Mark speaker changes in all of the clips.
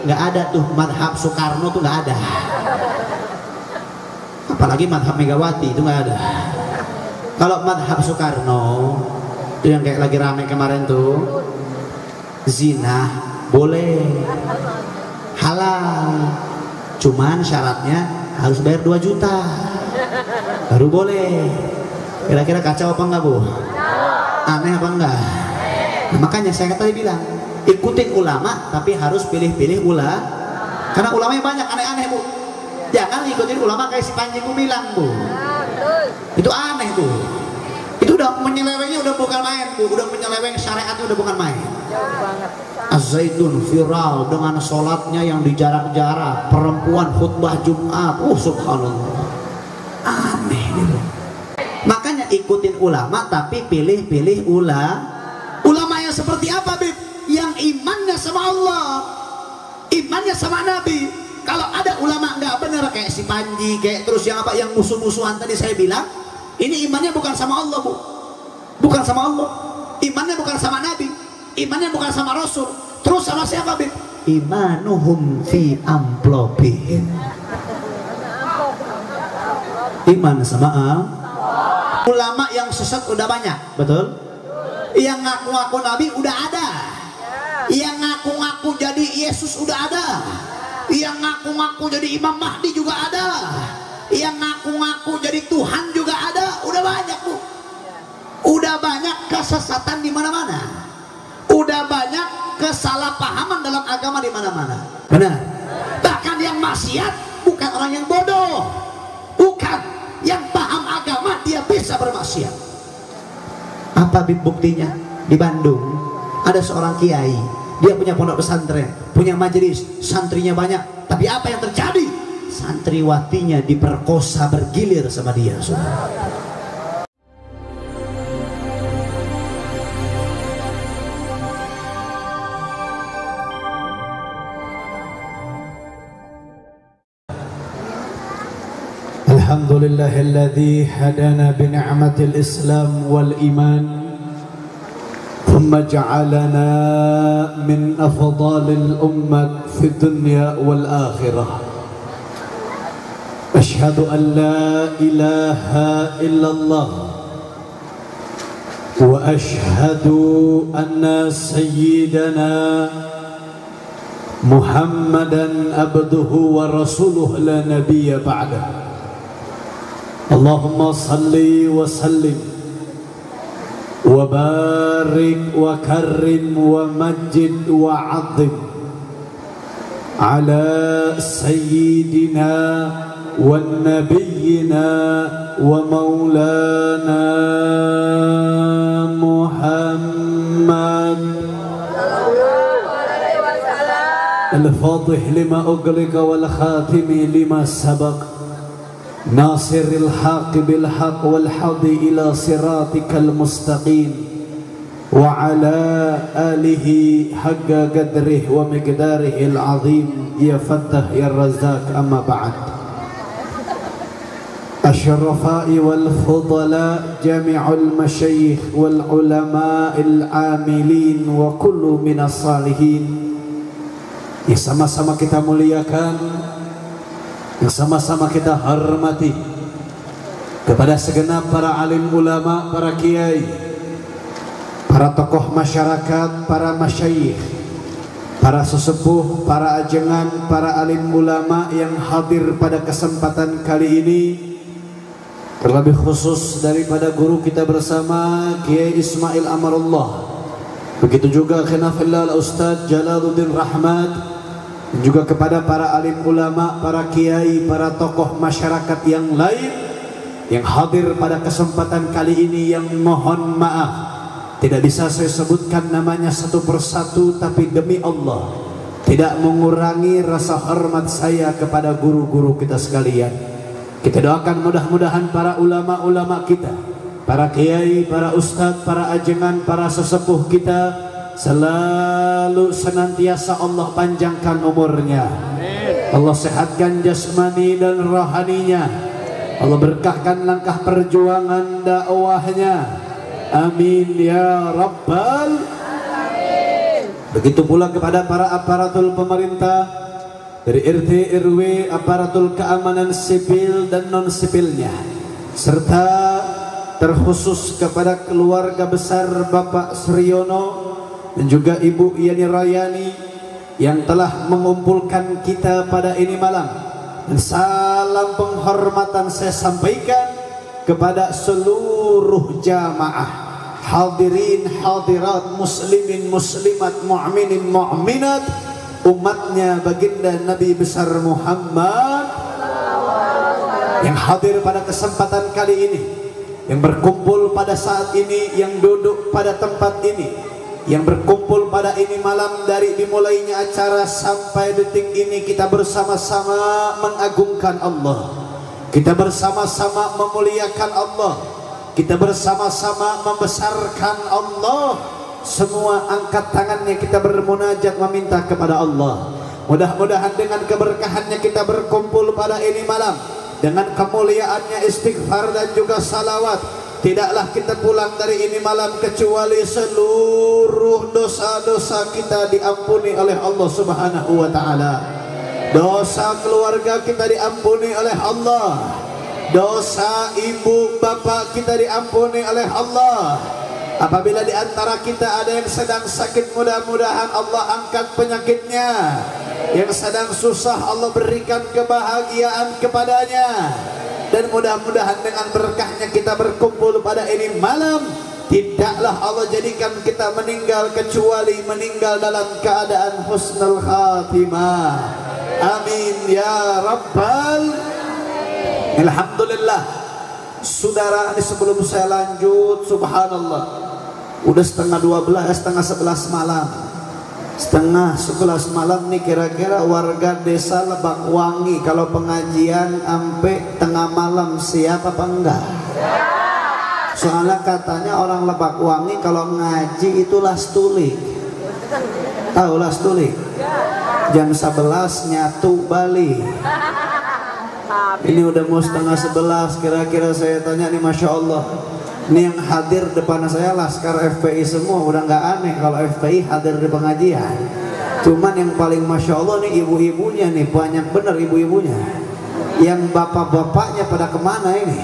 Speaker 1: nggak ada tuh madhab Soekarno tuh nggak ada, apalagi madhab Megawati itu nggak ada. Kalau madhab Soekarno itu yang kayak lagi rame kemarin tuh, zina boleh, halal, cuman syaratnya harus bayar 2 juta baru boleh. Kira-kira kacau apa enggak Bu? Aneh apa enggak? Nah, makanya saya tadi bilang ikutin ulama tapi harus pilih-pilih karena ulamanya banyak aneh-aneh Bu. Jangan ikutin ulama kayak si Panji Gumilang Bu, itu aneh tuh. Itu udah menyelewengnya udah bukan main Bu, udah menyeleweng syariatnya udah bukan main. Az-Zaitun viral dengan sholatnya yang dijarak-jarak, perempuan khutbah Jumat, subhanallah, aneh gitu. Makanya ikutin ulama tapi pilih-pilih ulama yang seperti apa Bib? Yang imannya sama Allah, imannya sama Nabi. Kalau ada ulama nggak benar kayak si Panji, kayak terus yang apa yang musuh-musuhan tadi saya bilang, ini imannya bukan sama Allah Bu, bukan sama Allah, imannya bukan sama Nabi, imannya bukan sama Rasul, terus sama siapa Bib? Imanuhum fi amplopihim, iman sama ulama yang sesat udah banyak, betul? Yang ngaku-ngaku Nabi udah ada, yang ngaku-ngaku jadi Yesus udah ada, yang ngaku-ngaku jadi Imam Mahdi juga ada, yang ngaku-ngaku jadi Tuhan juga ada, udah banyak Bu. Udah banyak kesesatan di mana-mana, udah banyak kesalahpahaman dalam agama di mana-mana. Benar. Bahkan yang maksiat bukan orang yang bodoh, bukan yang paham agama dia bisa bermaksiat. Apa buktinya? Di Bandung ada seorang kiai, dia punya pondok pesantren, punya majelis, santrinya banyak, tapi apa yang terjadi? Santriwatinya diperkosa bergilir sama dia.
Speaker 2: Alhamdulillahilladzi hadana bi ni'matil Islam wal iman ثم جعلنا من أفضل الأمة في الدنيا والآخرة. أشهد أن لا إله إلا الله وأشهد أن سيدنا محمدا عبده ورسوله لا نبي بعده. اللهم صل وسلم وبارك وكرم ومجد وعظم على سيدنا ونبينا ومولانا محمد الفاتح لما أغلق والخاتم لما سبق ناصر الحق بالحق والهادي إلى صراطك المستقيم وعلى آله حق قدره ومقداره العظيم يا فتح يا الرزاق. أما بعد، الشرفاء والفضلاء جميع المشايخ والعلماء العاملين وكل من الصالحين yang sama-sama kita muliakan, yang sama-sama kita hormati, kepada segenap para alim ulama, para kiai, para tokoh masyarakat, para masyayikh, para sesepuh, para ajengan, para alim ulama yang hadir pada kesempatan kali ini, terlebih khusus daripada guru kita bersama Kiai Ismail Amarullah, begitu juga Khinafillah Ustadz Jalaluddin Rahmat, juga kepada para alim ulama, para kiai, para tokoh masyarakat yang lain yang hadir pada kesempatan kali ini, yang mohon maaf tidak bisa saya sebutkan namanya satu persatu, tapi demi Allah tidak mengurangi rasa hormat saya kepada guru-guru kita sekalian. Kita doakan mudah-mudahan para ulama-ulama kita, para kiai, para ustadz, para ajengan, para sesepuh kita selalu senantiasa Allah panjangkan umurnya, Allah sehatkan jasmani dan rohaninya, Allah berkahkan langkah perjuangan dakwahnya, amin ya rabbal alamin. Begitu pula kepada para aparatur pemerintah dari RT RW, aparatur keamanan sipil dan non sipilnya, serta terkhusus kepada keluarga besar Bapak Suryono dan juga Ibu Yani Rayani yang telah mengumpulkan kita pada ini malam. Dan salam penghormatan saya sampaikan kepada seluruh jamaah hadirin hadirat, muslimin muslimat, mu'minin mu'minat, umatnya baginda Nabi besar Muhammad yang hadir pada kesempatan kali ini, yang berkumpul pada saat ini, yang duduk pada tempat ini, yang berkumpul pada ini malam. Dari dimulainya acara sampai detik ini kita bersama-sama mengagungkan Allah, kita bersama-sama memuliakan Allah, kita bersama-sama membesarkan Allah. Semua angkat tangannya, kita bermunajat meminta kepada Allah. Mudah-mudahan dengan keberkahannya kita berkumpul pada ini malam, dengan kemuliaannya istighfar dan juga salawat. Tidaklah kita pulang dari ini malam kecuali seluruh dosa-dosa kita diampuni oleh Allah Subhanahu wa ta'ala. Dosa keluarga kita diampuni oleh Allah, dosa ibu bapak kita diampuni oleh Allah. Apabila di antara kita ada yang sedang sakit, mudah-mudahan Allah angkat penyakitnya. Yang sedang susah, Allah berikan kebahagiaan kepadanya. Dan mudah-mudahan dengan berkahnya kita berkumpul pada ini malam, tidaklah Allah jadikan kita meninggal kecuali meninggal dalam keadaan husnul khatimah. Amin ya rabbal. Alhamdulillah. Saudara, ini sebelum saya lanjut, subhanallah, udah setengah 11 malam. Setengah 11 malam nih kira-kira warga desa Lebakwangi kalau pengajian sampai tengah malam siap apa enggak? Soalnya katanya orang Lebakwangi kalau ngaji itu lastulik. Tahu lastulik? Jam 11 nyatu Bali. Ini udah mau setengah 11, kira-kira saya tanya nih, Masya Allah, ini yang hadir depan saya laskar FPI semua, udah nggak aneh kalau FPI hadir di pengajian. Cuman yang paling Masya Allah nih ibu-ibunya nih, banyak bener ibu-ibunya. Yang bapak-bapaknya pada kemana ini?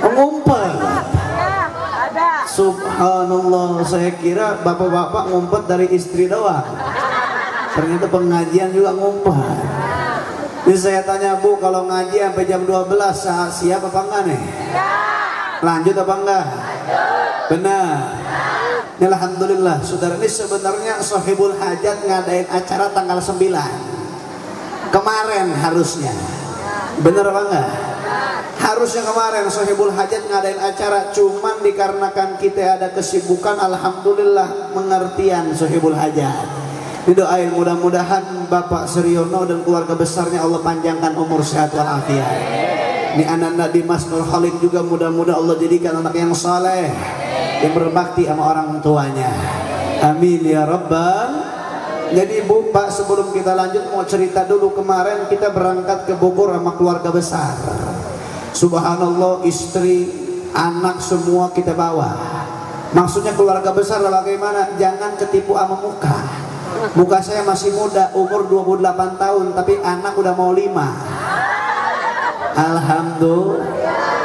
Speaker 2: Ngumpet. Subhanallah, saya kira bapak-bapak ngumpet dari istri doang, ternyata pengajian juga ngumpet. Ini saya tanya, Bu, kalau ngaji sampai jam 12 siap apa enggak nih? Lanjut apa enggak? Benar. Ini alhamdulillah, saudara, ini sebenarnya Sohibul Hajat ngadain acara tanggal 9 kemarin harusnya. Benar apa enggak? Harusnya kemarin Sohibul Hajat ngadain acara, cuman dikarenakan kita ada kesibukan, alhamdulillah mengertian Sohibul Hajat. Didoain mudah-mudahan Bapak Suryono dan keluarga besarnya Allah panjangkan umur sehat walafiat. Ini anak-anak Dimas Nur Khalid juga mudah-mudahan Allah jadikan anak yang saleh, yang berbakti sama orang tuanya. Amin ya rabbal. Jadi Bu, Pak, sebelum kita lanjut mau cerita dulu, kemarin kita berangkat ke Bogor sama keluarga besar. Subhanallah, istri, anak semua kita bawa. Maksudnya keluarga besar bagaimana? Jangan ketipu sama muka. Muka saya masih muda, umur 28 tahun, tapi anak udah mau 5. Alhamdulillah.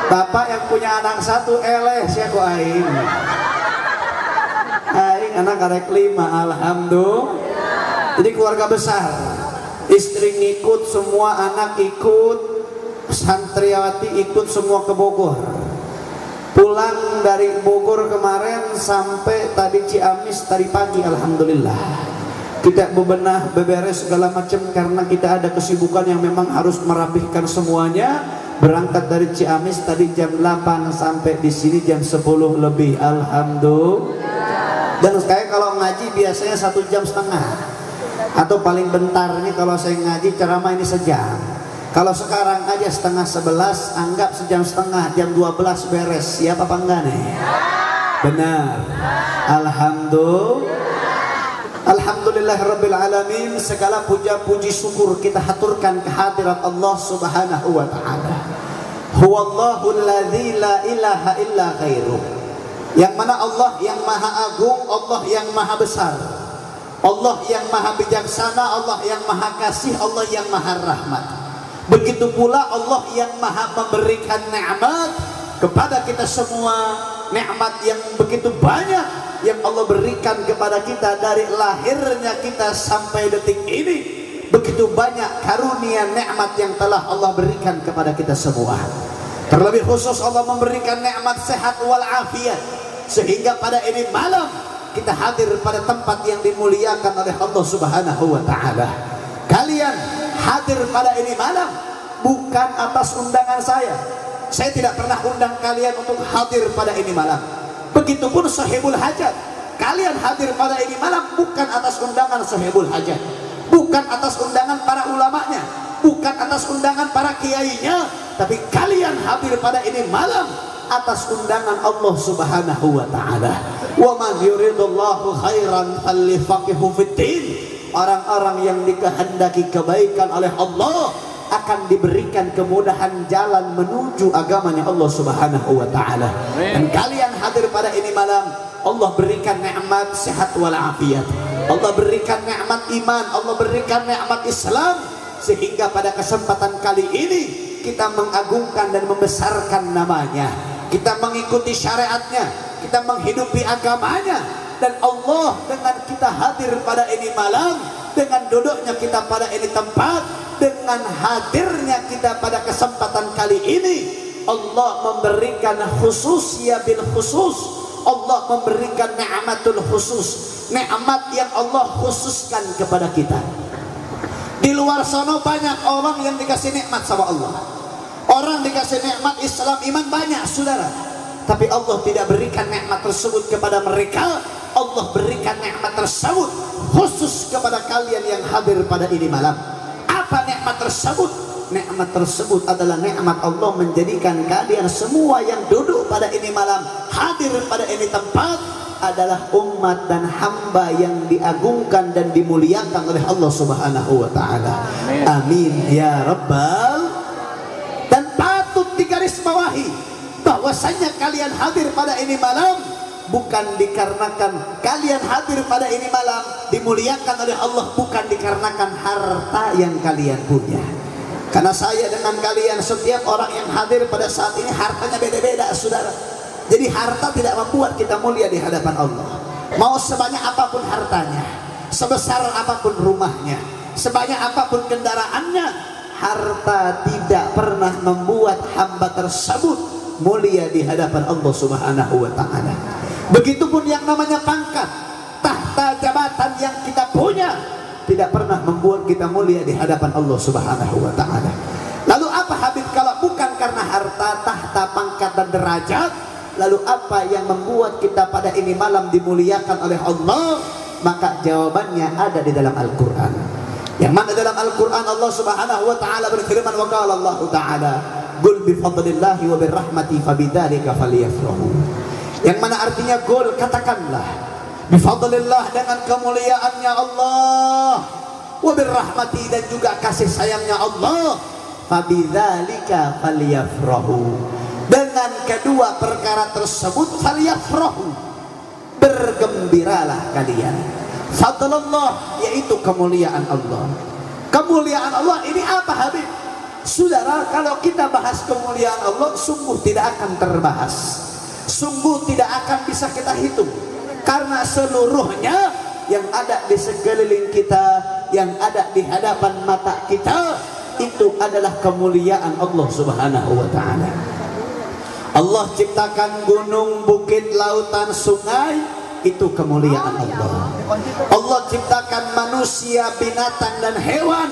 Speaker 2: Bapak yang punya anak 1 eleh saya kok aing. Aing anak karek 5, alhamdulillah. Jadi keluarga besar, istri ngikut, semua anak ikut, santriwati ikut semua ke Bogor. Pulang dari Bogor kemarin sampai tadi Ciamis tadi pagi, alhamdulillah. Kita bebenah, beberes segala macam karena kita ada kesibukan yang memang harus merapihkan semuanya. Berangkat dari Ciamis tadi jam 8 sampai di sini jam 10 lebih, alhamdulillah. Dan saya kalau ngaji biasanya 1,5 jam, atau paling bentar ini kalau saya ngaji ceramah ini sejam. Kalau sekarang aja setengah 11, anggap 1,5 jam, jam 12 beres. Siap apa enggak nih? Benar. Alhamdulillah. Alhamdulillahirabbil alamin. Segala puja puji syukur kita haturkan kehadirat Allah Subhanahu wa taala. Huwallahu alladzi la ilaha illa ghairuh. yang mana Allah yang maha agung, Allah yang maha besar, Allah yang maha bijaksana, Allah yang maha kasih, Allah yang maha rahmat. Begitu pula Allah yang maha memberikan nikmat kepada kita semua, nikmat yang begitu banyak yang Allah berikan kepada kita dari lahirnya kita sampai detik ini. Begitu banyak karunia nikmat yang telah Allah berikan kepada kita semua. Terlebih khusus Allah memberikan nikmat sehat wal afiat, sehingga pada ini malam kita hadir pada tempat yang dimuliakan oleh Allah Subhanahu wa taala. Kalian hadir pada ini malam bukan atas undangan saya. Saya tidak pernah undang kalian untuk hadir pada ini malam. Begitupun sahibul hajat, kalian hadir pada ini malam bukan atas undangan sahibul hajat, bukan atas undangan para ulamanya, bukan atas undangan para kiainya, tapi kalian hadir pada ini malam atas undangan Allah Subhanahu wa taala. Wa man yuridullahu khairan falyafaqihu fiddin. Orang-orang yang dikehendaki kebaikan oleh Allah akan diberikan kemudahan jalan menuju agamanya Allah Subhanahu wa taala. Dan kalian hadir pada ini malam, Allah berikan nikmat sehat wal afiat, Allah berikan nikmat iman, Allah berikan nikmat Islam, sehingga pada kesempatan kali ini kita mengagungkan dan membesarkan namanya, kita mengikuti syariatnya, kita menghidupi agamanya. Dan Allah dengan kita hadir pada ini malam, dengan duduknya kita pada ini tempat, dengan hadirnya kita pada kesempatan kali ini, Allah memberikan khusus ya bil khusus, Allah memberikan ni'matul khusus, nikmat yang Allah khususkan kepada kita. Di luar sana banyak orang yang dikasih nikmat sama Allah, orang dikasih nikmat Islam iman banyak saudara, tapi Allah tidak berikan nikmat tersebut kepada mereka. Allah berikan nikmat tersebut khusus kepada kalian yang hadir pada ini malam. Apa nikmat tersebut? Nikmat tersebut adalah nikmat Allah menjadikan kalian semua yang duduk pada ini malam, hadir pada ini tempat, adalah umat dan hamba yang diagungkan dan dimuliakan oleh Allah Subhanahu wa taala. Amin ya rabbal. Dan patut digarisbawahi bahwasanya kalian hadir pada ini malam bukan dikarenakan kalian hadir pada ini malam dimuliakan oleh Allah, bukan dikarenakan harta yang kalian punya. Karena saya dengan kalian, setiap orang yang hadir pada saat ini hartanya beda-beda saudara. Jadi harta tidak membuat kita mulia di hadapan Allah. Mau sebanyak apapun hartanya, sebesar apapun rumahnya, sebanyak apapun kendaraannya, harta tidak pernah membuat hamba tersebut mulia di hadapan Allah Subhanahu wa taala. Begitupun yang namanya pangkat, tahta jabatan yang kita punya tidak pernah membuat kita mulia di hadapan Allah Subhanahu wa taala. Lalu apa Habib kalau bukan karena harta, tahta, pangkat dan derajat? Lalu apa yang membuat kita pada ini malam dimuliakan oleh Allah? Maka jawabannya ada di dalam Al-Qur'an. Yang mana dalam Al-Qur'an Allah Subhanahu wa taala berfirman, wa qala Allah taala, "Qul bi fadlillahi wa bir rahmati fabidzalika falyafrahu." Yang mana artinya qul, katakanlah, bifadlillah, dengan kemuliaannya Allah, wa birrahmati, dan juga kasih sayangnya Allah, fabidzalika falyafrahu, dengan kedua perkara tersebut falyafrahu, bergembiralah kalian. Fadlullah yaitu kemuliaan Allah. Kemuliaan Allah ini apa Habib? Saudara, kalau kita bahas kemuliaan Allah sungguh tidak akan terbahas, sungguh tidak akan bisa kita hitung. Karena seluruhnya yang ada di sekeliling kita, yang ada di hadapan mata kita, itu adalah kemuliaan Allah Subhanahu wa taala. Allah ciptakan gunung, bukit, lautan, sungai, itu kemuliaan Allah. Allah ciptakan manusia, binatang dan hewan,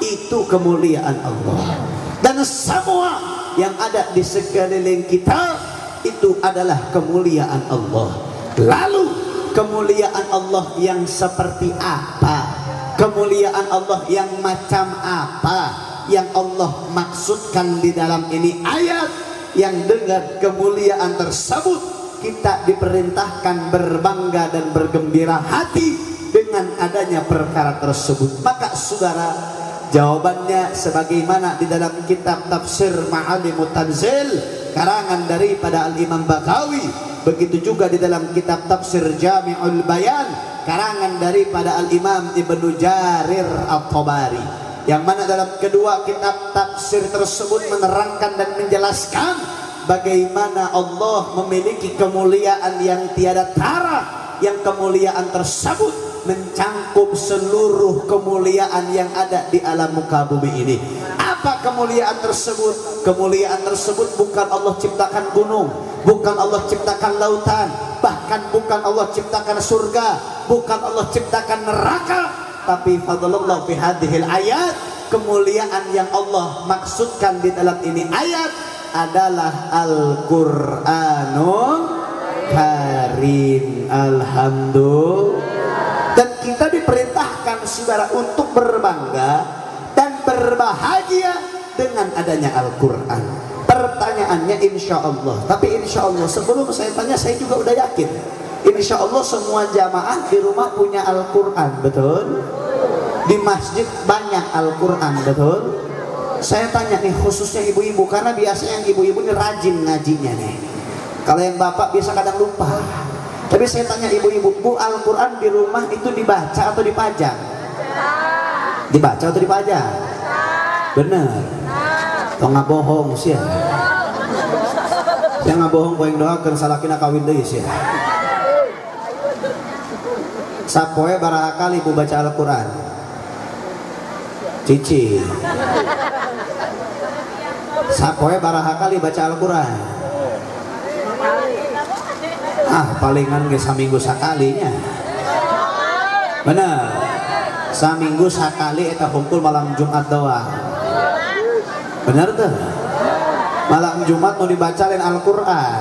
Speaker 2: itu kemuliaan Allah. Dan semua yang ada di sekeliling kita itu adalah kemuliaan Allah. Lalu kemuliaan Allah yang seperti apa? Kemuliaan Allah yang macam apa yang Allah maksudkan di dalam ini ayat, yang dengan kemuliaan tersebut kita diperintahkan berbangga dan bergembira hati dengan adanya perkara tersebut. Maka saudara, jawabannya sebagaimana di dalam kitab Tafsir Ma'alimut Tanzil karangan daripada Al-Imam Bagawi,
Speaker 1: Begitu juga di dalam kitab tafsir Jami'ul Bayan karangan daripada Al-Imam Ibnu Jarir At-Tabari, yang mana dalam kedua kitab tafsir tersebut menerangkan dan menjelaskan bagaimana Allah memiliki kemuliaan yang tiada tara, yang kemuliaan tersebut mencangkup seluruh kemuliaan yang ada di alam muka bumi ini. Apa kemuliaan tersebut? Kemuliaan tersebut bukan Allah ciptakan gunung, bukan Allah ciptakan lautan, bahkan bukan Allah ciptakan surga, bukan Allah ciptakan neraka, tapi fadlullah fi hadhil ayat, kemuliaan yang Allah maksudkan di dalam ini ayat adalah Al-Qur'anul Karim. Alhamdulillah. Dan kita diperintahkan saudara untuk berbangga dan berbahagia dengan adanya Al-Quran. Pertanyaannya insya Allah, tapi insya Allah sebelum saya tanya saya juga udah yakin, insya Allah semua jamaah di rumah punya Al-Quran, betul? Di masjid banyak Al-Quran, betul? Saya tanya nih khususnya ibu-ibu, karena biasanya yang ibu-ibu ini rajin ngajinya nih. Kalau yang bapak biasa kadang lupa. Tapi saya tanya ibu-ibu, Bu, Al-Quran di rumah itu dibaca atau dipajang? Dibaca atau dipajang? Bener. Kau nggak bohong sih ya? Saya nggak bohong, kau yang doakan salakina kawin deh sih ya. Sapoe barang kali ibu baca Al-Quran. Cici. Sapoe barang kali baca Al-Quran. Palingan ke saminggu sakalinya. Bener. Saminggu sakali eta kumpul malam Jumat doang. Bener tuh. Malam Jumat mau dibaca lain Al-Quran.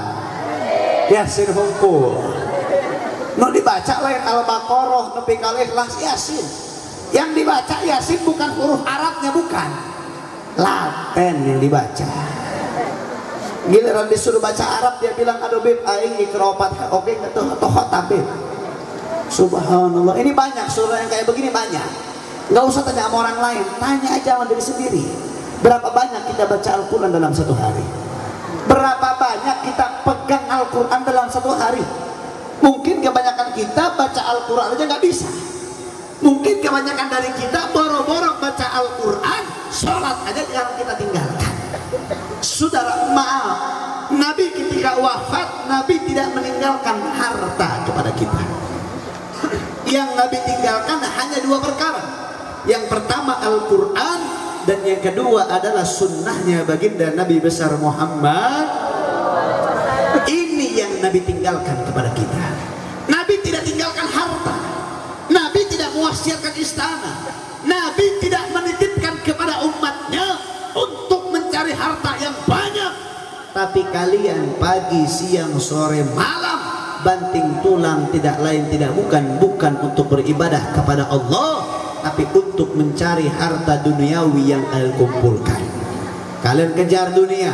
Speaker 1: Yasin hukum. Mau dibaca lain Al-Baqarah, nepi ka Ikhlas, Yasin. Yang dibaca Yasin bukan huruf Arabnya, bukan. Latin yang dibaca. Giliran disuruh baca Arab dia bilang aduh bib aing ikropat oke atau tabib. Subhanallah, ini banyak surah yang kayak begini banyak. Nggak usah tanya sama orang lain, tanya aja sama diri sendiri. Berapa banyak kita baca Al-Quran dalam satu hari? Berapa banyak kita pegang Al-Quran dalam satu hari? Mungkin kebanyakan kita baca Al-Quran aja nggak bisa. Mungkin kebanyakan dari kita boro-boro baca Al-Quran, sholat aja jarang kita tinggalkan. Saudara, maaf, Nabi ketika wafat, Nabi tidak meninggalkan harta kepada kita. Yang Nabi tinggalkan hanya dua perkara. Yang pertama Al-Quran, dan yang kedua adalah sunnahnya baginda Nabi besar Muhammad. Ini yang Nabi tinggalkan kepada kita. Nabi tidak tinggalkan harta. Nabi tidak mewasiatkan istana. Nabi tidak menitipkan kepada umatnya untuk mencari harta yang banyak. Tapi kalian pagi, siang, sore, malam banting tulang tidak lain tidak bukan untuk beribadah kepada Allah, tapi untuk mencari harta duniawi yang kalian kumpulkan. Kalian kejar dunia,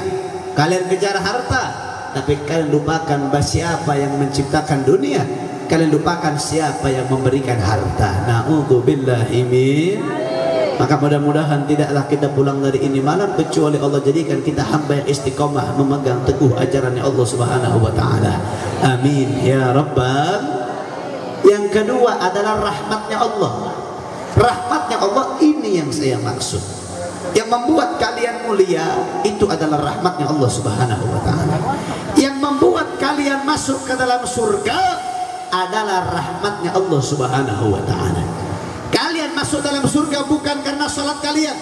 Speaker 1: kalian kejar harta, tapi kalian lupakan siapa yang menciptakan dunia. Kalian lupakan siapa yang memberikan harta. Na'udzubillahi min. Maka mudah-mudahan tidaklah kita pulang dari ini malam kecuali Allah jadikan kita hamba yang istiqomah memegang teguh ajarannya Allah Subhanahu wa taala. Amin ya rabbal. Yang kedua adalah rahmatnya Allah. Rahmatnya Allah ini yang saya maksud. Yang membuat kalian mulia itu adalah rahmatnya Allah Subhanahu wa taala. Yang membuat kalian masuk ke dalam surga adalah rahmatnya Allah Subhanahu wa taala. Kalian masuk dalam surga bukan karena salat kalian,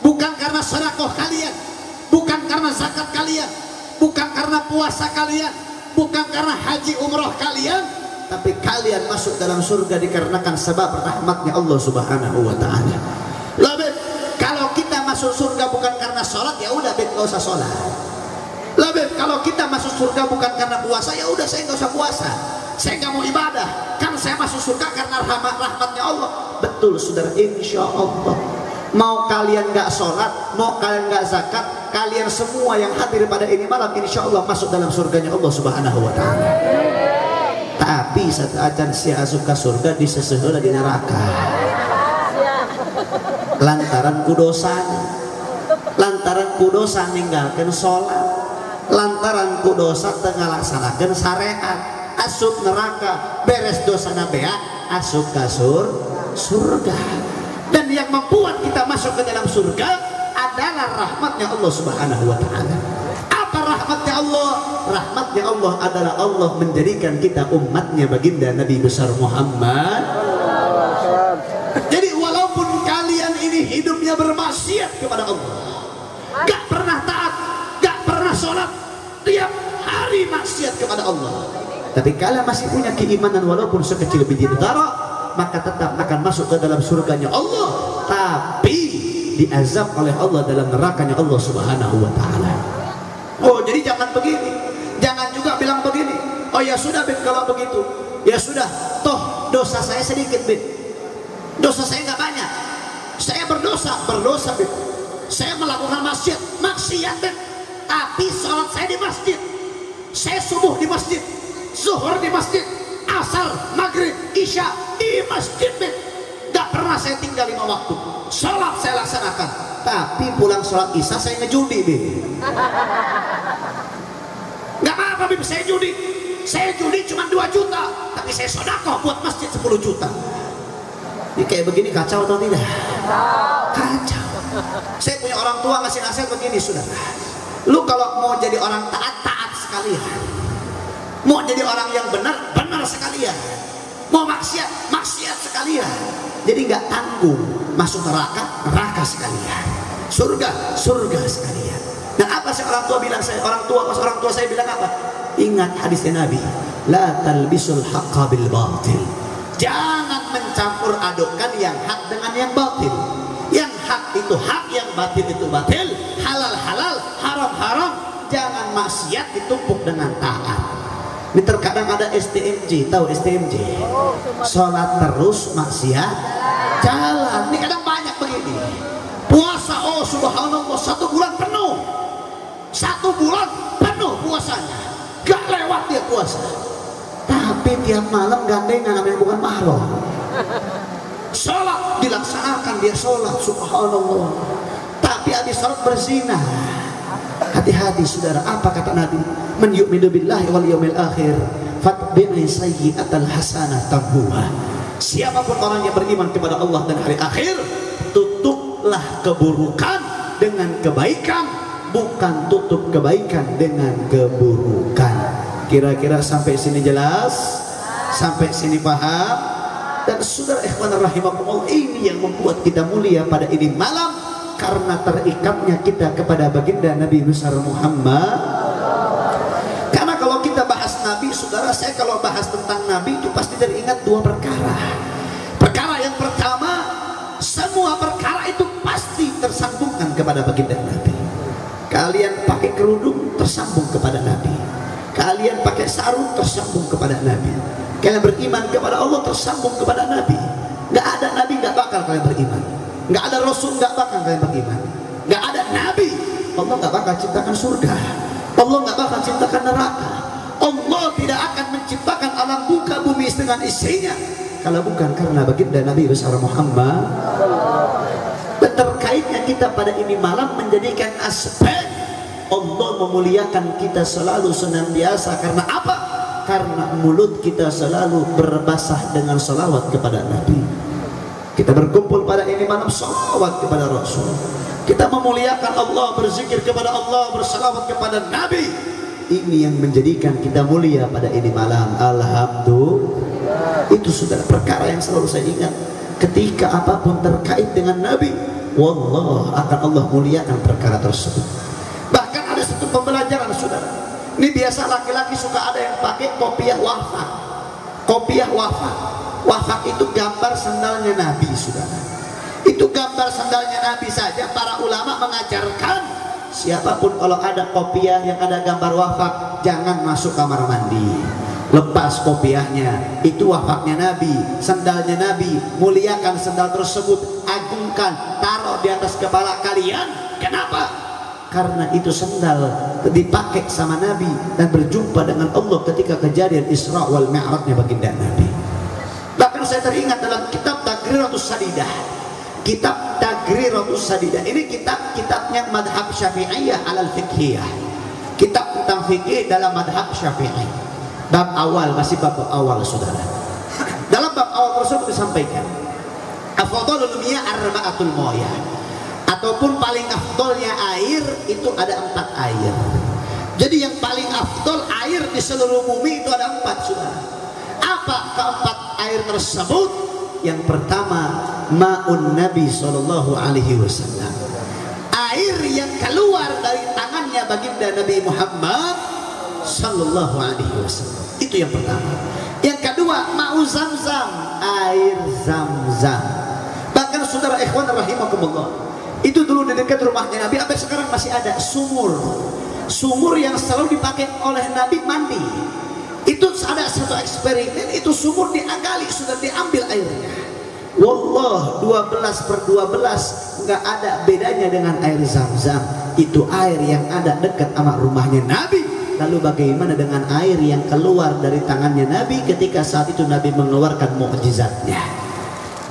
Speaker 1: bukan karena sedekah kalian, bukan karena zakat kalian, bukan karena puasa kalian, bukan karena haji umroh kalian, tapi kalian masuk dalam surga dikarenakan sebab rahmatnya Allah Subhanahu wa taala. Lebih kalau kita masuk surga bukan karena salat, ya udah nggak usah salat. Lebih kalau kita masuk surga bukan karena puasa, ya udah saya nggak usah puasa. Saya nggak mau ibadah, kan saya masuk surga karena rahmatnya Allah. Betul saudara, insya Allah. Mau kalian nggak sholat, mau kalian nggak zakat, kalian semua yang hadir pada ini malam insya Allah masuk dalam surganya Allah Subhanahu wa taala. Tapi saat acan si asup ke surga disesehula di neraka lantaran kudosan, ninggalkan sholat, lantaran lantaran ku dosa tengah laksanakan syariat asup neraka beres dosa nabea asup ke surga. Dan yang membuat kita masuk ke dalam surga adalah rahmatnya Allah Subhanahu wa Ta'ala. Apa rahmatnya Allah? Rahmatnya Allah adalah Allah menjadikan kita umatnya baginda Nabi besar Muhammad. Jadi walaupun kalian ini hidupnya bermaksiat kepada Allah, gak pernah taat, gak pernah sholat, tiap hari maksiat kepada Allah, tapi kalian masih punya keimanan walaupun sekecil biji darah, maka tetap akan masuk ke dalam surganya Allah, tapi diazab oleh Allah dalam nerakanya Allah Subhanahu wa Ta'ala. Oh, jadi jangan begini, jangan juga bilang begini, oh ya sudah Bib, kalau begitu ya sudah, toh dosa saya sedikit Bib, dosa saya nggak banyak, saya berdosa Bib, saya melakukan maksiat Bib, tapi sholat saya di masjid, saya subuh di masjid, zuhur di masjid, asar, maghrib, isya di masjid Bib, gak pernah saya tinggal 5 waktu, sholat saya laksanakan, tapi pulang sholat isya saya ngejudi Bib. Gak apa-apa Bib, saya judi cuma 2 juta, tapi saya sedekah buat masjid 10 juta. Ini kayak begini kacau atau tidak? Kacau. Saya punya orang tua ngasih nasihat begini, sudah, lu kalau mau jadi orang taat sekalian, mau jadi orang yang benar sekalian, mau maksiat sekalian, jadi nggak tanggung, masuk neraka sekalian, surga sekalian. Dan apa sih orang tua bilang saya? Orang tua saya bilang apa? Ingat hadisnya Nabi, la talbisul haqqa bil batil. Jangan mencampur adukkan yang hak dengan yang batil. Yang hak itu hak, yang batil itu batil, halal halal, haram haram. Jangan maksiat ditumpuk dengan taat. Ini terkadang ada STMJ, tahu STMJ? Sholat terus maksiat jalan. Ini kadang banyak begini. Puasa, oh subhanallah, 1 bulan penuh, 1 bulan penuh puasanya, gak lewat dia puasa, tapi tiap malam gandengan sama yang bukan mahram. Sholat dilaksanakan, dia sholat subhanallah, tapi habis sholat berzina. Hati-hati saudara, apa kata Nabi? Man yu'minu billahi wal yawmil akhir fatbi'i sayyi'atal hasanah tamhuha. Siapapun orang yang beriman kepada Allah dan hari akhir, tutuplah keburukan dengan kebaikan, bukan tutup kebaikan dengan keburukan. Kira-kira sampai sini jelas? Sampai sini paham? Dan saudara ikhwan rahimakumullah, ini yang membuat kita mulia pada ini malam, karena terikatnya kita kepada baginda Nabi besar Muhammad. Karena kalau kita bahas Nabi, saudara, saya kalau bahas tentang Nabi itu pasti teringat 2 perkara. Perkara yang pertama, semua perkara itu pasti tersambungkan kepada baginda Nabi. Kalian pakai kerudung tersambung kepada Nabi, kalian pakai sarung tersambung kepada Nabi, kalian beriman kepada Allah tersambung kepada Nabi. Gak ada Nabi gak bakal kalian beriman, gak ada Rasul gak bakal kalian beriman, gak ada Nabi Allah gak bakal ciptakan surga, Allah gak bakal ciptakan neraka, Allah tidak akan menciptakan alam buka bumi dengan isinya kalau bukan karena baginda Nabi besar Muhammad. Dan terkaitnya kita pada ini malam menjadikan aspek Allah memuliakan kita selalu senantiasa. Karena apa? Karena mulut kita selalu berbasah dengan salawat kepada Nabi. Kita berkumpul pada ini malam salawat kepada Rasul, kita memuliakan Allah, berzikir kepada Allah, bersalawat kepada Nabi. Ini yang menjadikan kita mulia pada ini malam. Alhamdulillah. Itu sudah perkara yang selalu saya ingat. Ketika apapun terkait dengan Nabi, wallah akan Allah muliakan perkara tersebut. Bahkan ada satu pembelajaran saudara. Ini biasa laki-laki suka ada yang pakai kopiah wafat. Kopiah wafat. Wafat itu gambar sandalnya Nabi saudara. Itu gambar sandalnya Nabi saja para ulama mengajarkan siapapun kalau ada kopiah yang ada gambar wafat, jangan masuk kamar mandi, lepas kopiahnya. Itu wafatnya Nabi, sandalnya Nabi, muliakan sandal tersebut, agungkan, taruh di atas kepala kalian. Kenapa? Karena itu sandal dipakai sama Nabi dan berjumpa dengan Allah ketika kejadian Isra wal Mi'rajnya baginda Nabi. Bahkan saya teringat dalam kitab Taqriratus Sadidah, kitab Taqriratus Sadidah ini kitabnya madhab Syafi'iyah alal fiqhiyah, kitab tentang tentang fikih dalam madhab Syafi'i. Bab awal, masih bab awal saudara. Dalam bab awal tersebut disampaikan afdalul miyah arba'atul moyah, ataupun paling afdolnya air itu ada 4 air. Jadi yang paling afdol air di seluruh bumi itu ada 4 saudara. Apa keempat air tersebut? Yang pertama ma'un Nabi sallallahu alaihi wasallam, air yang keluar dari tangannya baginda Nabi Muhammad sallallahu alaihi wasallam. Itu yang pertama. Yang kedua ma'u Zamzam, air Zamzam. Bahkan saudara ikhwan rahimakumullah, itu dulu di dekat rumahnya Nabi sampai sekarang masih ada sumur yang selalu dipakai oleh Nabi mandi. Itu ada satu eksperimen, itu sumur digali, sudah diambil airnya. Wallah 12/12 nggak ada bedanya dengan air Zamzam. Itu air yang ada dekat sama rumahnya Nabi. Lalu bagaimana dengan air yang keluar dari tangannya Nabi ketika saat itu Nabi mengeluarkan mukjizatnya?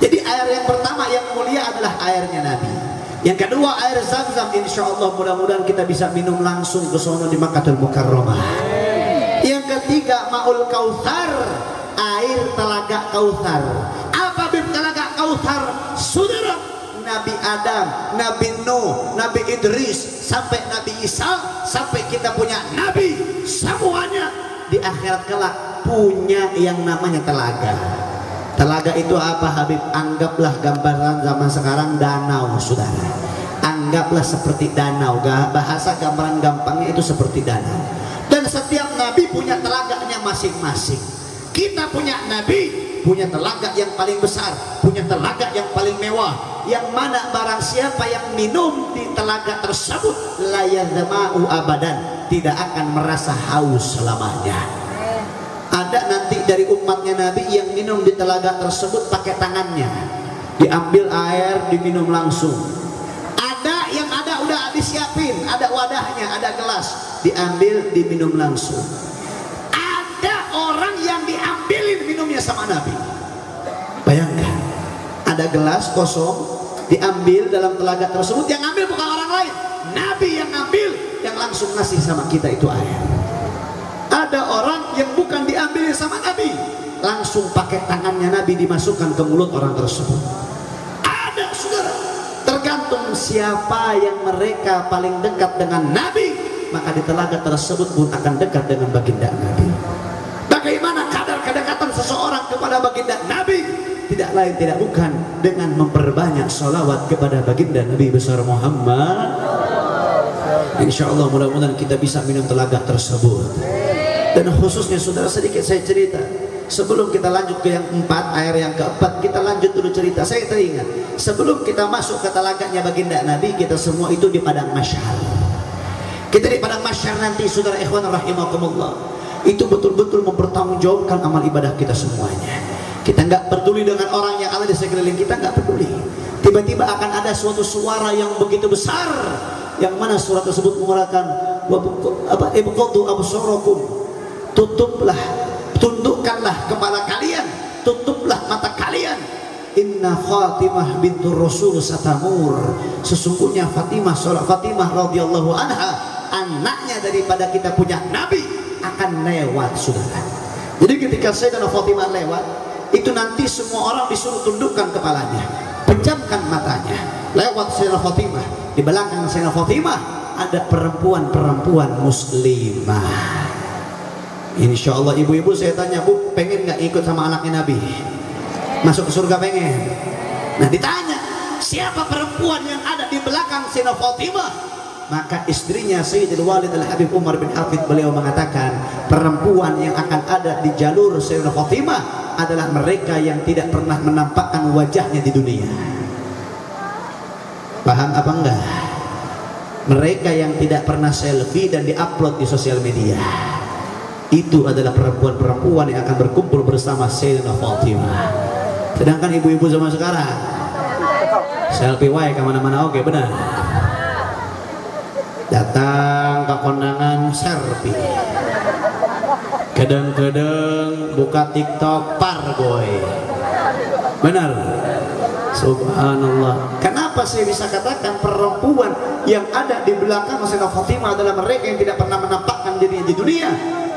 Speaker 1: Jadi air yang pertama yang mulia adalah airnya Nabi. Yang kedua air Zamzam, insya Allah mudah-mudahan kita bisa minum langsung ke sono di Makkahul Mukarramah. Yang ketiga Ma'ul Kautsar, air telaga Kautsar. Apa telaga Kautsar? Saudara, Nabi Adam, Nabi Nuh, Nabi Idris, sampai Nabi Isa, sampai kita punya Nabi, semuanya di akhirat kelak punya yang namanya telaga. Telaga itu apa Habib? Anggaplah gambaran zaman sekarang danau saudara. Anggaplah seperti danau, bahasa gambaran gampangnya itu seperti danau. Dan setiap Nabi punya telaganya masing-masing. Kita punya Nabi, punya telaga yang paling besar, punya telaga yang paling mewah, yang mana barang siapa yang minum di telaga tersebut la yazma'u abadan, tidak akan merasa haus selamanya. Ada nanti dari umatnya Nabi yang minum di telaga tersebut pakai tangannya, diambil air diminum langsung. Ada yang ada udah disiapin, ada wadahnya, ada gelas, diambil diminum langsung. Ada orang yang diambilin minumnya sama Nabi. Bayangkan, ada gelas kosong diambil dalam telaga tersebut, yang ambil bukan orang lain, Nabi yang ambil, yang langsung ngasih sama kita itu air. Ada orang yang bukan diambil sama Nabi, langsung pakai tangannya Nabi dimasukkan ke mulut orang tersebut. Ada saudara, tergantung siapa yang mereka paling dekat dengan Nabi, maka di telaga tersebut pun akan dekat dengan baginda Nabi. Bagaimana kadar kedekatan seseorang kepada baginda Nabi? Tidak lain tidak bukan dengan memperbanyak sholawat kepada baginda Nabi besar Muhammad. Insya Allah mudah-mudahan kita bisa minum telaga tersebut. Dan khususnya saudara, sedikit saya cerita sebelum kita lanjut ke yang 4, air yang keempat, kita lanjut dulu cerita. Saya teringat sebelum kita masuk ke telaganya baginda Nabi, kita semua itu di padang mahsyar. Kita di padang mahsyar nanti saudara ikhwan rahimakumullah, itu betul-betul mempertanggungjawabkan amal ibadah kita semuanya. Kita nggak peduli dengan orang yang ada di sekeliling kita, nggak peduli. Tiba-tiba akan ada suatu suara yang begitu besar, yang mana suara tersebut mengatakan ibqadu absarakum, tutuplah, tundukkanlah kepala kalian, tutuplah mata kalian. Inna Fatimah bintur Rasul satamur, sesungguhnya Fatimah radhiyallahu anha, anaknya daripada kita punya Nabi, akan lewat saudara. Jadi ketika Sayyidah Fatimah lewat, itu nanti semua orang disuruh tundukkan kepalanya, pejamkan matanya. Lewat Sayyidah Fatimah, di belakang Sayyidah Fatimah ada perempuan-perempuan muslimah. Insya Allah ibu-ibu saya tanya, Bu, pengen nggak ikut sama anaknya Nabi masuk ke surga? Pengen. Nah ditanya siapa perempuan yang ada di belakang Sayyidah Fatimah, maka istrinya Sayyidul Walid Al-Habib Umar bin Hafid, beliau mengatakan perempuan yang akan ada di jalur Sayyidah Fatimah adalah mereka yang tidak pernah menampakkan wajahnya di dunia. Paham apa enggak? Mereka yang tidak pernah selfie dan diupload di sosial media, itu adalah perempuan-perempuan yang akan berkumpul bersama Sayyidah Fatimah. Sedangkan ibu-ibu zaman sekarang selfie wae kemana-mana, oke benar, datang ke kondangan selfie, kadang-kadang buka TikTok pargoy, benar. Subhanallah. Kenapa saya bisa katakan perempuan yang ada di belakang Sayyidah Fatimah adalah mereka yang tidak pernah menampakkan menampakkan dirinya di dunia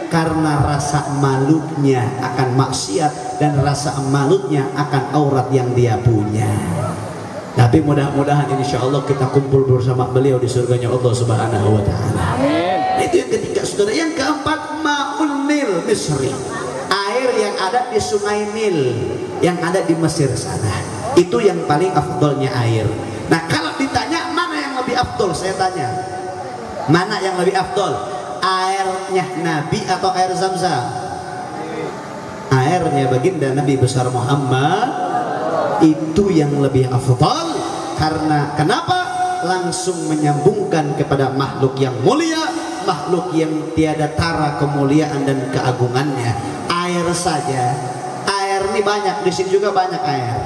Speaker 1: karena rasa malunya akan maksiat dan rasa malunya akan aurat yang dia punya. Tapi mudah-mudahan insya Allah kita kumpul bersama beliau di surganya Allah Subhanahu wa Ta'ala. Itu yang ketiga, saudara. Yang keempat, ma'un Nil Misri, air yang ada di sungai Nil yang ada di Mesir sana. Itu yang paling afdolnya air. Nah, kalau ditanya mana yang lebih afdol, saya tanya, mana yang lebih afdol? Airnya Nabi atau air Zam-Zam? Airnya baginda Nabi besar Muhammad itu yang lebih afdal. Karena kenapa? Langsung menyambungkan kepada makhluk yang mulia, makhluk yang tiada tara kemuliaan dan keagungannya. Air saja, air ini banyak, di sini juga banyak air.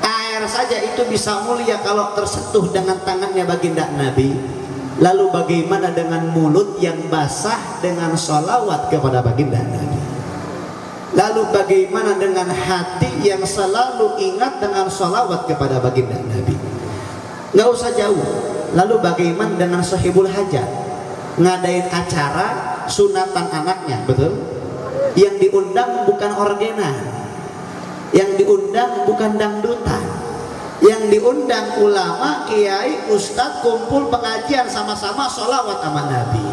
Speaker 1: Air saja itu bisa mulia kalau tersentuh dengan tangannya baginda Nabi. Lalu bagaimana dengan mulut yang basah dengan sholawat kepada baginda Nabi? Lalu bagaimana dengan hati yang selalu ingat dengan sholawat kepada baginda Nabi? Nggak usah jauh. Lalu bagaimana dengan sahibul hajat, ngadain acara sunatan anaknya, betul? Yang diundang bukan orgenan, yang diundang bukan dangdutan, yang diundang ulama, kiai, ustadz, kumpul pengajian sama-sama sholawat sama Nabi.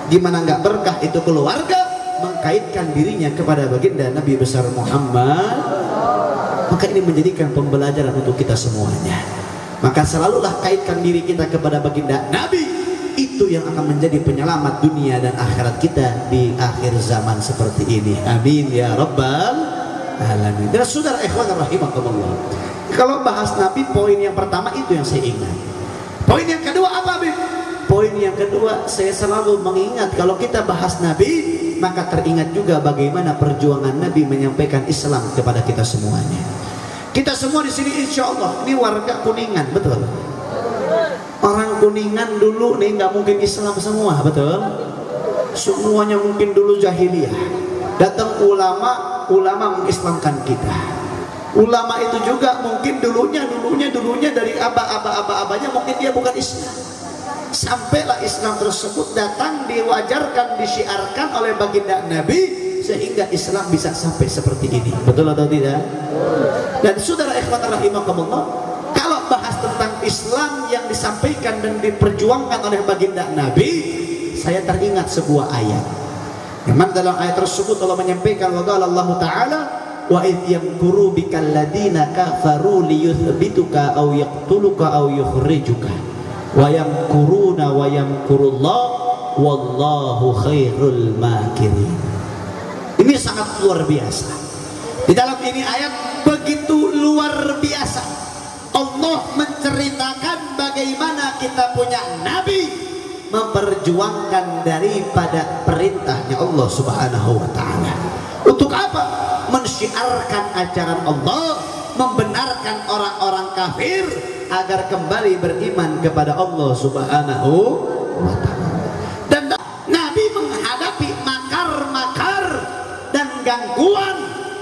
Speaker 1: Gimana nggak berkah itu keluarga mengkaitkan dirinya kepada baginda Nabi besar Muhammad? Maka ini menjadikan pembelajaran untuk kita semuanya. Maka selalulah kaitkan diri kita kepada baginda Nabi. Itu yang akan menjadi penyelamat dunia dan akhirat kita di akhir zaman seperti ini. Amin ya rabbal alamin. Dan saudara ikhwan rahimakumullah, kalau bahas Nabi, poin yang pertama itu yang saya ingat. Poin yang kedua apa, Bib? Poin yang kedua, saya selalu mengingat kalau kita bahas Nabi, maka teringat juga bagaimana perjuangan Nabi menyampaikan Islam kepada kita semuanya. Kita semua di sini insya Allah ini warga Kuningan, betul? Orang Kuningan dulu nih nggak mungkin Islam semua, betul? Semuanya mungkin dulu jahiliyah. Datang ulama mengislamkan kita. Ulama itu juga mungkin dulunya dari abah-abahnya mungkin dia bukan Islam. Sampailah Islam tersebut datang, diwajarkan, disiarkan oleh baginda Nabi sehingga Islam bisa sampai seperti ini. Betul atau tidak? Dan saudara ikhwan rahimakumullah, kalau bahas tentang Islam yang disampaikan dan diperjuangkan oleh baginda Nabi, saya teringat sebuah ayat. Yang dalam ayat tersebut Allah menyampaikan, wa qala Allah Ta'ala, wa idh yamkuru bikal ladina kafaru liyuthbituka aw yaqtuluka aw yukhrijuka wa yamkuruna wa yamkurullah wallahu khairul makirin. Ini sangat luar biasa. Di dalam ini ayat begitu luar biasa. Allah menceritakan bagaimana kita punya Nabi memperjuangkan daripada perintahnya Allah Subhanahu wa Ta'ala. Untuk apa? Mensyiarkan ajaran Allah, membenarkan orang-orang kafir agar kembali beriman kepada Allah Subhanahu wa Ta'ala. Dan Nabi menghadapi makar-makar dan gangguan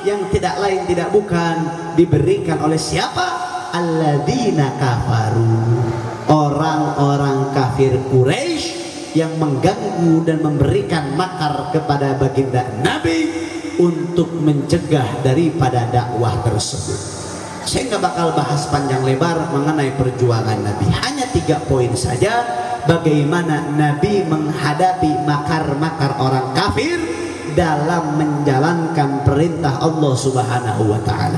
Speaker 1: yang tidak lain tidak bukan diberikan oleh siapa? Alladzina kafaru, orang-orang kafir Quraisy yang mengganggu dan memberikan makar kepada baginda Nabi untuk mencegah daripada dakwah tersebut. Saya nggak bakal bahas panjang lebar mengenai perjuangan Nabi, hanya 3 poin saja bagaimana Nabi menghadapi makar-makar orang kafir dalam menjalankan perintah Allah Subhanahu wa Ta'ala.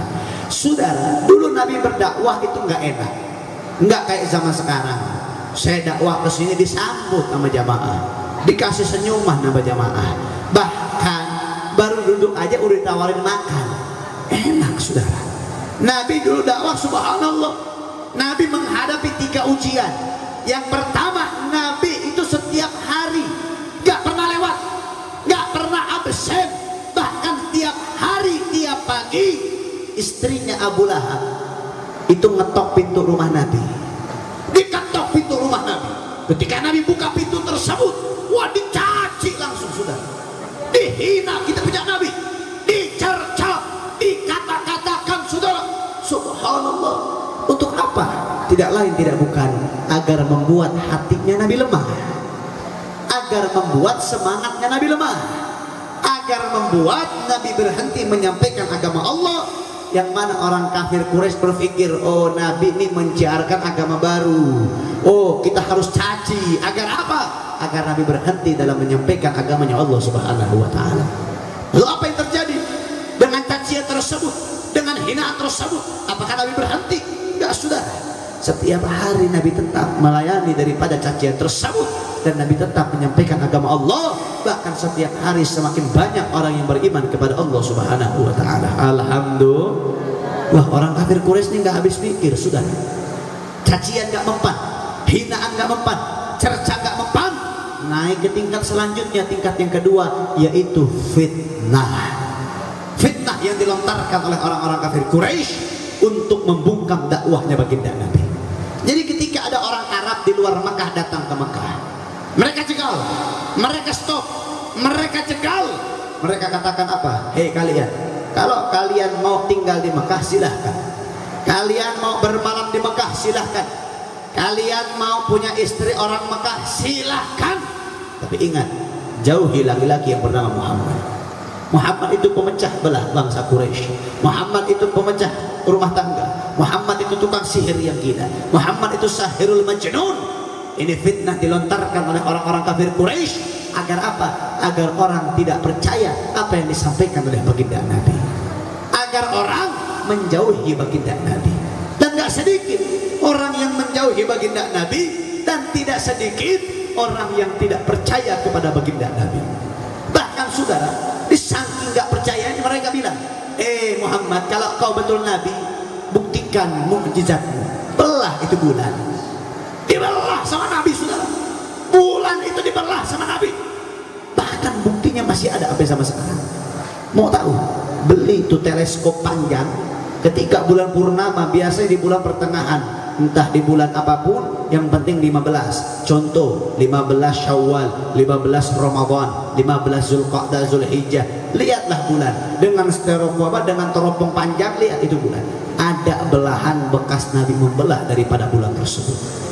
Speaker 1: Saudara, dulu Nabi berdakwah itu nggak enak, nggak kayak zaman sekarang. Saya dakwah ke sini disambut sama jamaah, dikasih senyuman sama jamaah, bahkan baru duduk aja udah ditawarin makan. Enak, saudara. Nabi dulu dakwah, subhanallah, Nabi menghadapi 3 ujian. Yang pertama, Nabi itu setiap hari nggak pernah lewat, nggak pernah absen, bahkan tiap hari, tiap pagi istrinya Abu Lahab itu ngetok pintu rumah Nabi, diketok pintu rumah Nabi. Ketika Nabi buka pintu tersebut, wah, dicaci langsung, sudah dihina. Kita punya Nabi dicerca, dikata-katakan, saudara. Subhanallah. Untuk apa? Tidak lain tidak bukan agar membuat hatinya Nabi lemah, agar membuat semangatnya Nabi lemah, agar membuat Nabi berhenti menyampaikan agama Allah. Yang mana orang kafir Quraisy berpikir, oh Nabi ini menyiarkan agama baru, oh kita harus caci. Agar apa? Agar Nabi berhenti dalam menyampaikan agamanya Allah Subhanahu wa ta'ala. Lalu apa yang terjadi dengan cacian tersebut, dengan hinaan tersebut? Apakah Nabi berhenti? Enggak, saudara. Setiap hari Nabi tetap melayani daripada cacian tersebut, dan Nabi tetap menyampaikan agama Allah. Bahkan setiap hari semakin banyak orang yang beriman kepada Allah Subhanahu wa ta'ala. Alhamdulillah. Orang kafir Quraisy ini nggak habis pikir, sudah. Cacian nggak mempan, hinaan nggak mempan, cerca nggak mempan. Naik ke tingkat selanjutnya, tingkat yang kedua, yaitu fitnah. Fitnah yang dilontarkan oleh orang-orang kafir Quraisy untuk membungkam dakwahnya baginda Nabi. Jadi ketika ada orang Arab di luar Mekah datang ke Mekah, mereka cegal, mereka stop, mereka cegal. Mereka katakan apa? Hei kalian, kalau kalian mau tinggal di Mekah silahkan, kalian mau bermalam di Mekah silahkan, kalian mau punya istri orang Mekah silahkan. Tapi ingat, jauhi laki-laki yang bernama Muhammad. Muhammad itu pemecah belah bangsa Quraisy. Muhammad itu pemecah rumah tangga. Muhammad itu tukang sihir yang gila. Muhammad itu sahirul majnun. Ini fitnah dilontarkan oleh orang-orang kafir Quraisy. Agar apa? Agar orang tidak percaya apa yang disampaikan oleh baginda Nabi, agar orang menjauhi baginda Nabi. Dan tidak sedikit orang yang menjauhi baginda Nabi, dan tidak sedikit orang yang tidak percaya kepada baginda Nabi. Bahkan saudara, disangking nggak percaya mereka bilang, Muhammad, kalau kau betul Nabi, buktikan mukjizatmu, belah itu bulan. Dibelah sama Nabi, saudara. Bulan itu dibelah sama Nabi. Bahkan buktinya masih ada sampai sama sekarang. Mau tahu? Beli itu teleskop panjang ketika bulan purnama, biasanya di bulan pertengahan, entah di bulan apapun, yang penting 15. Contoh 15 Syawal, 15 Ramadan, 15 Zulqa'dah, Zulhijjah. Lihatlah bulan dengan stereofoba, dengan teropong panjang, lihat itu bulan. Ada belahan bekas Nabi membelah daripada bulan tersebut.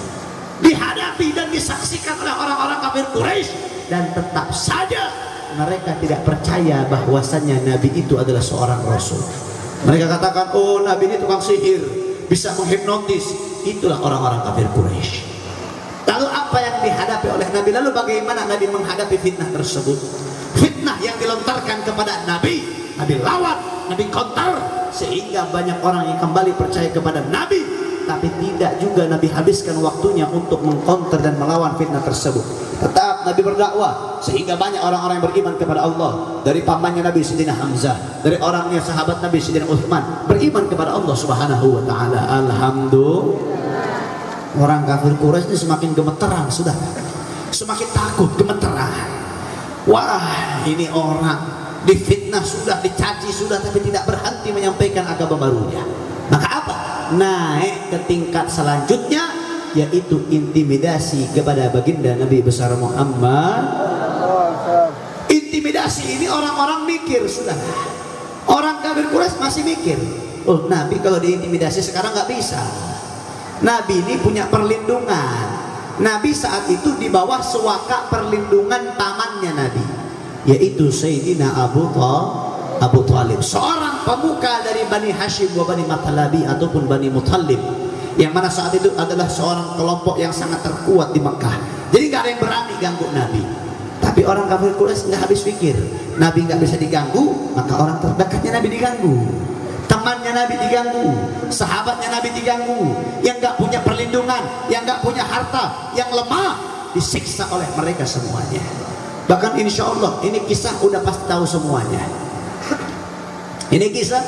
Speaker 1: Dihadapi dan disaksikan oleh orang-orang kafir Quraisy, dan tetap saja mereka tidak percaya bahwasannya Nabi itu adalah seorang Rasul. Mereka katakan, oh Nabi ini tukang sihir, bisa menghipnotis. Itulah orang-orang kafir Quraisy. Lalu apa yang dihadapi oleh Nabi? Lalu bagaimana Nabi menghadapi fitnah tersebut? Fitnah yang dilontarkan kepada Nabi, Nabi lawan, Nabi counter, sehingga banyak orang yang kembali percaya kepada Nabi. Tapi tidak juga Nabi habiskan waktunya untuk mengcounter dan melawan fitnah tersebut. Tetap Nabi berdakwah, sehingga banyak orang-orang yang beriman kepada Allah. Dari pamannya Nabi Sayyidina Hamzah, dari orangnya sahabat Nabi Sayyidina Utsman, beriman kepada Allah Subhanahu wa ta'ala. Alhamdulillah. Orang kafir Quraisy ini semakin gemeteran, sudah. Semakin takut, gemeteran. Wah, ini orang difitnah sudah, dicaci sudah, tapi tidak berhenti menyampaikan agama barunya. Maka apa? Naik ke tingkat selanjutnya, yaitu intimidasi kepada baginda Nabi besar Muhammad. Intimidasi ini orang-orang mikir, sudah. Orang kafir Quraisy masih mikir, oh Nabi kalau diintimidasi sekarang nggak bisa. Nabi ini punya perlindungan. Nabi saat itu di bawah suaka perlindungan pamannya Nabi, yaitu Sayyidina Abu Thalib, seorang pemuka dari Bani Hashim wa Bani Mathalabi ataupun Bani Muthalib, yang mana saat itu adalah seorang kelompok yang sangat terkuat di Mekah. Jadi gak ada yang berani ganggu Nabi. Tapi orang kafir Quraisy nggak habis pikir, Nabi nggak bisa diganggu, maka orang terdekatnya Nabi diganggu, temannya Nabi diganggu, sahabatnya Nabi diganggu, yang nggak punya perlindungan, yang nggak punya harta, yang lemah, disiksa oleh mereka semuanya. Bahkan insya Allah ini kisah udah pasti tahu semuanya. Ini kisah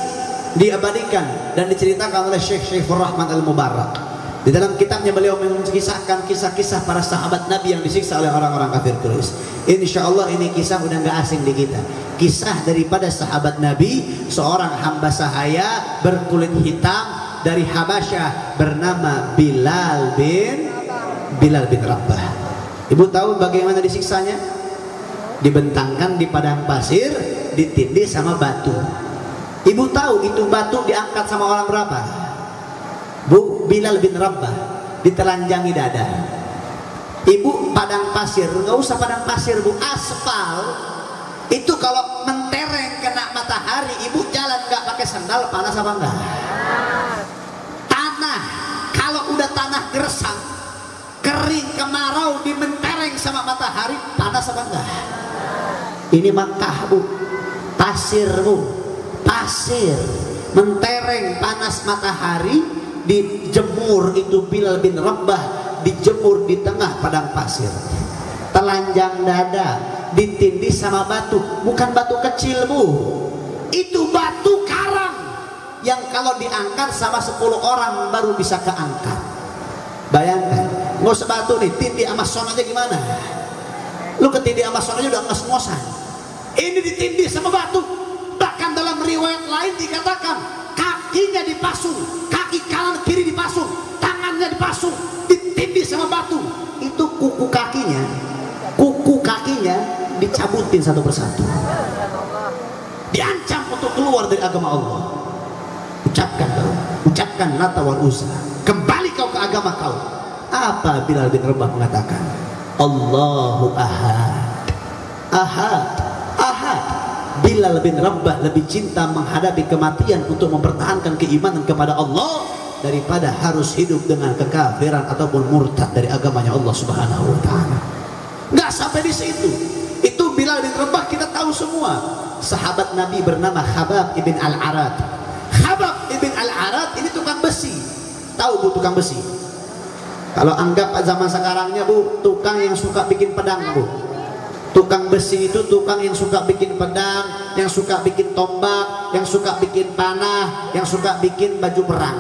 Speaker 1: diabadikan dan diceritakan oleh Syekh Syaifur Rahman Al-Mubarak. Di dalam kitabnya beliau mengisahkan kisah-kisah para sahabat Nabi yang disiksa oleh orang-orang kafir Quraisy. Insya Allah ini kisah udah nggak asing di kita. Kisah daripada sahabat Nabi, seorang hamba sahaya berkulit hitam dari Habasyah bernama Bilal bin Rabah. Ibu tahu bagaimana disiksanya? Dibentangkan di padang pasir, ditindih sama batu. Ibu tahu itu batu diangkat sama orang berapa? Bilal bin Rabah, ditelanjangi dada. Ibu padang pasir, nggak usah padang pasir bu, aspal itu kalau mentereng kena matahari, ibu jalan nggak pakai sandal panas apa enggak? Tanah, kalau udah tanah gersang, kering kemarau, dimentereng sama matahari, panas apa enggak? Ini Makkah bu, pasir bu, pasir, mentereng panas matahari, dijemur itu Bilal bin Rabah, dijemur di tengah padang pasir, telanjang dada, ditindih sama batu, bukan batu kecil bu, itu batu karang yang kalau diangkat sama 10 orang baru bisa keangkat. Bayangkan, nggak usah batu nih, tindih sama son aja gimana? Lu ketindih sama son aja udah ngos-ngosan, ini ditindih sama batu. Bahkan dalam riwayat lain dikatakan kakinya dipasung, kaki kanan kiri dipasung, tangannya dipasung, ditindih sama batu. Itu kuku kakinya dicabutin satu persatu, diancam untuk keluar dari agama Allah. Ucapkan Lata wal Uzza, kembali kau ke agama kau. Apa Bilal bin Rabah mengatakan? Allahu ahad, ahad, ahad. Bilal bin Rabah lebih cinta menghadapi kematian untuk mempertahankan keimanan kepada Allah daripada harus hidup dengan kekafiran ataupun murtad dari agamanya Allah Subhanahu wa taala. Nggak sampai di situ. Itu Bilal bin Rabah kita tahu semua. Sahabat Nabi bernama Khabbab ibn al-Arad. Khabbab ibn al-Arad ini tukang besi. Tahu bu tukang besi? Kalau anggap zaman sekarangnya bu, tukang yang suka bikin pedang bu. Tukang besi itu tukang yang suka bikin pedang, yang suka bikin tombak, yang suka bikin panah, yang suka bikin baju perang.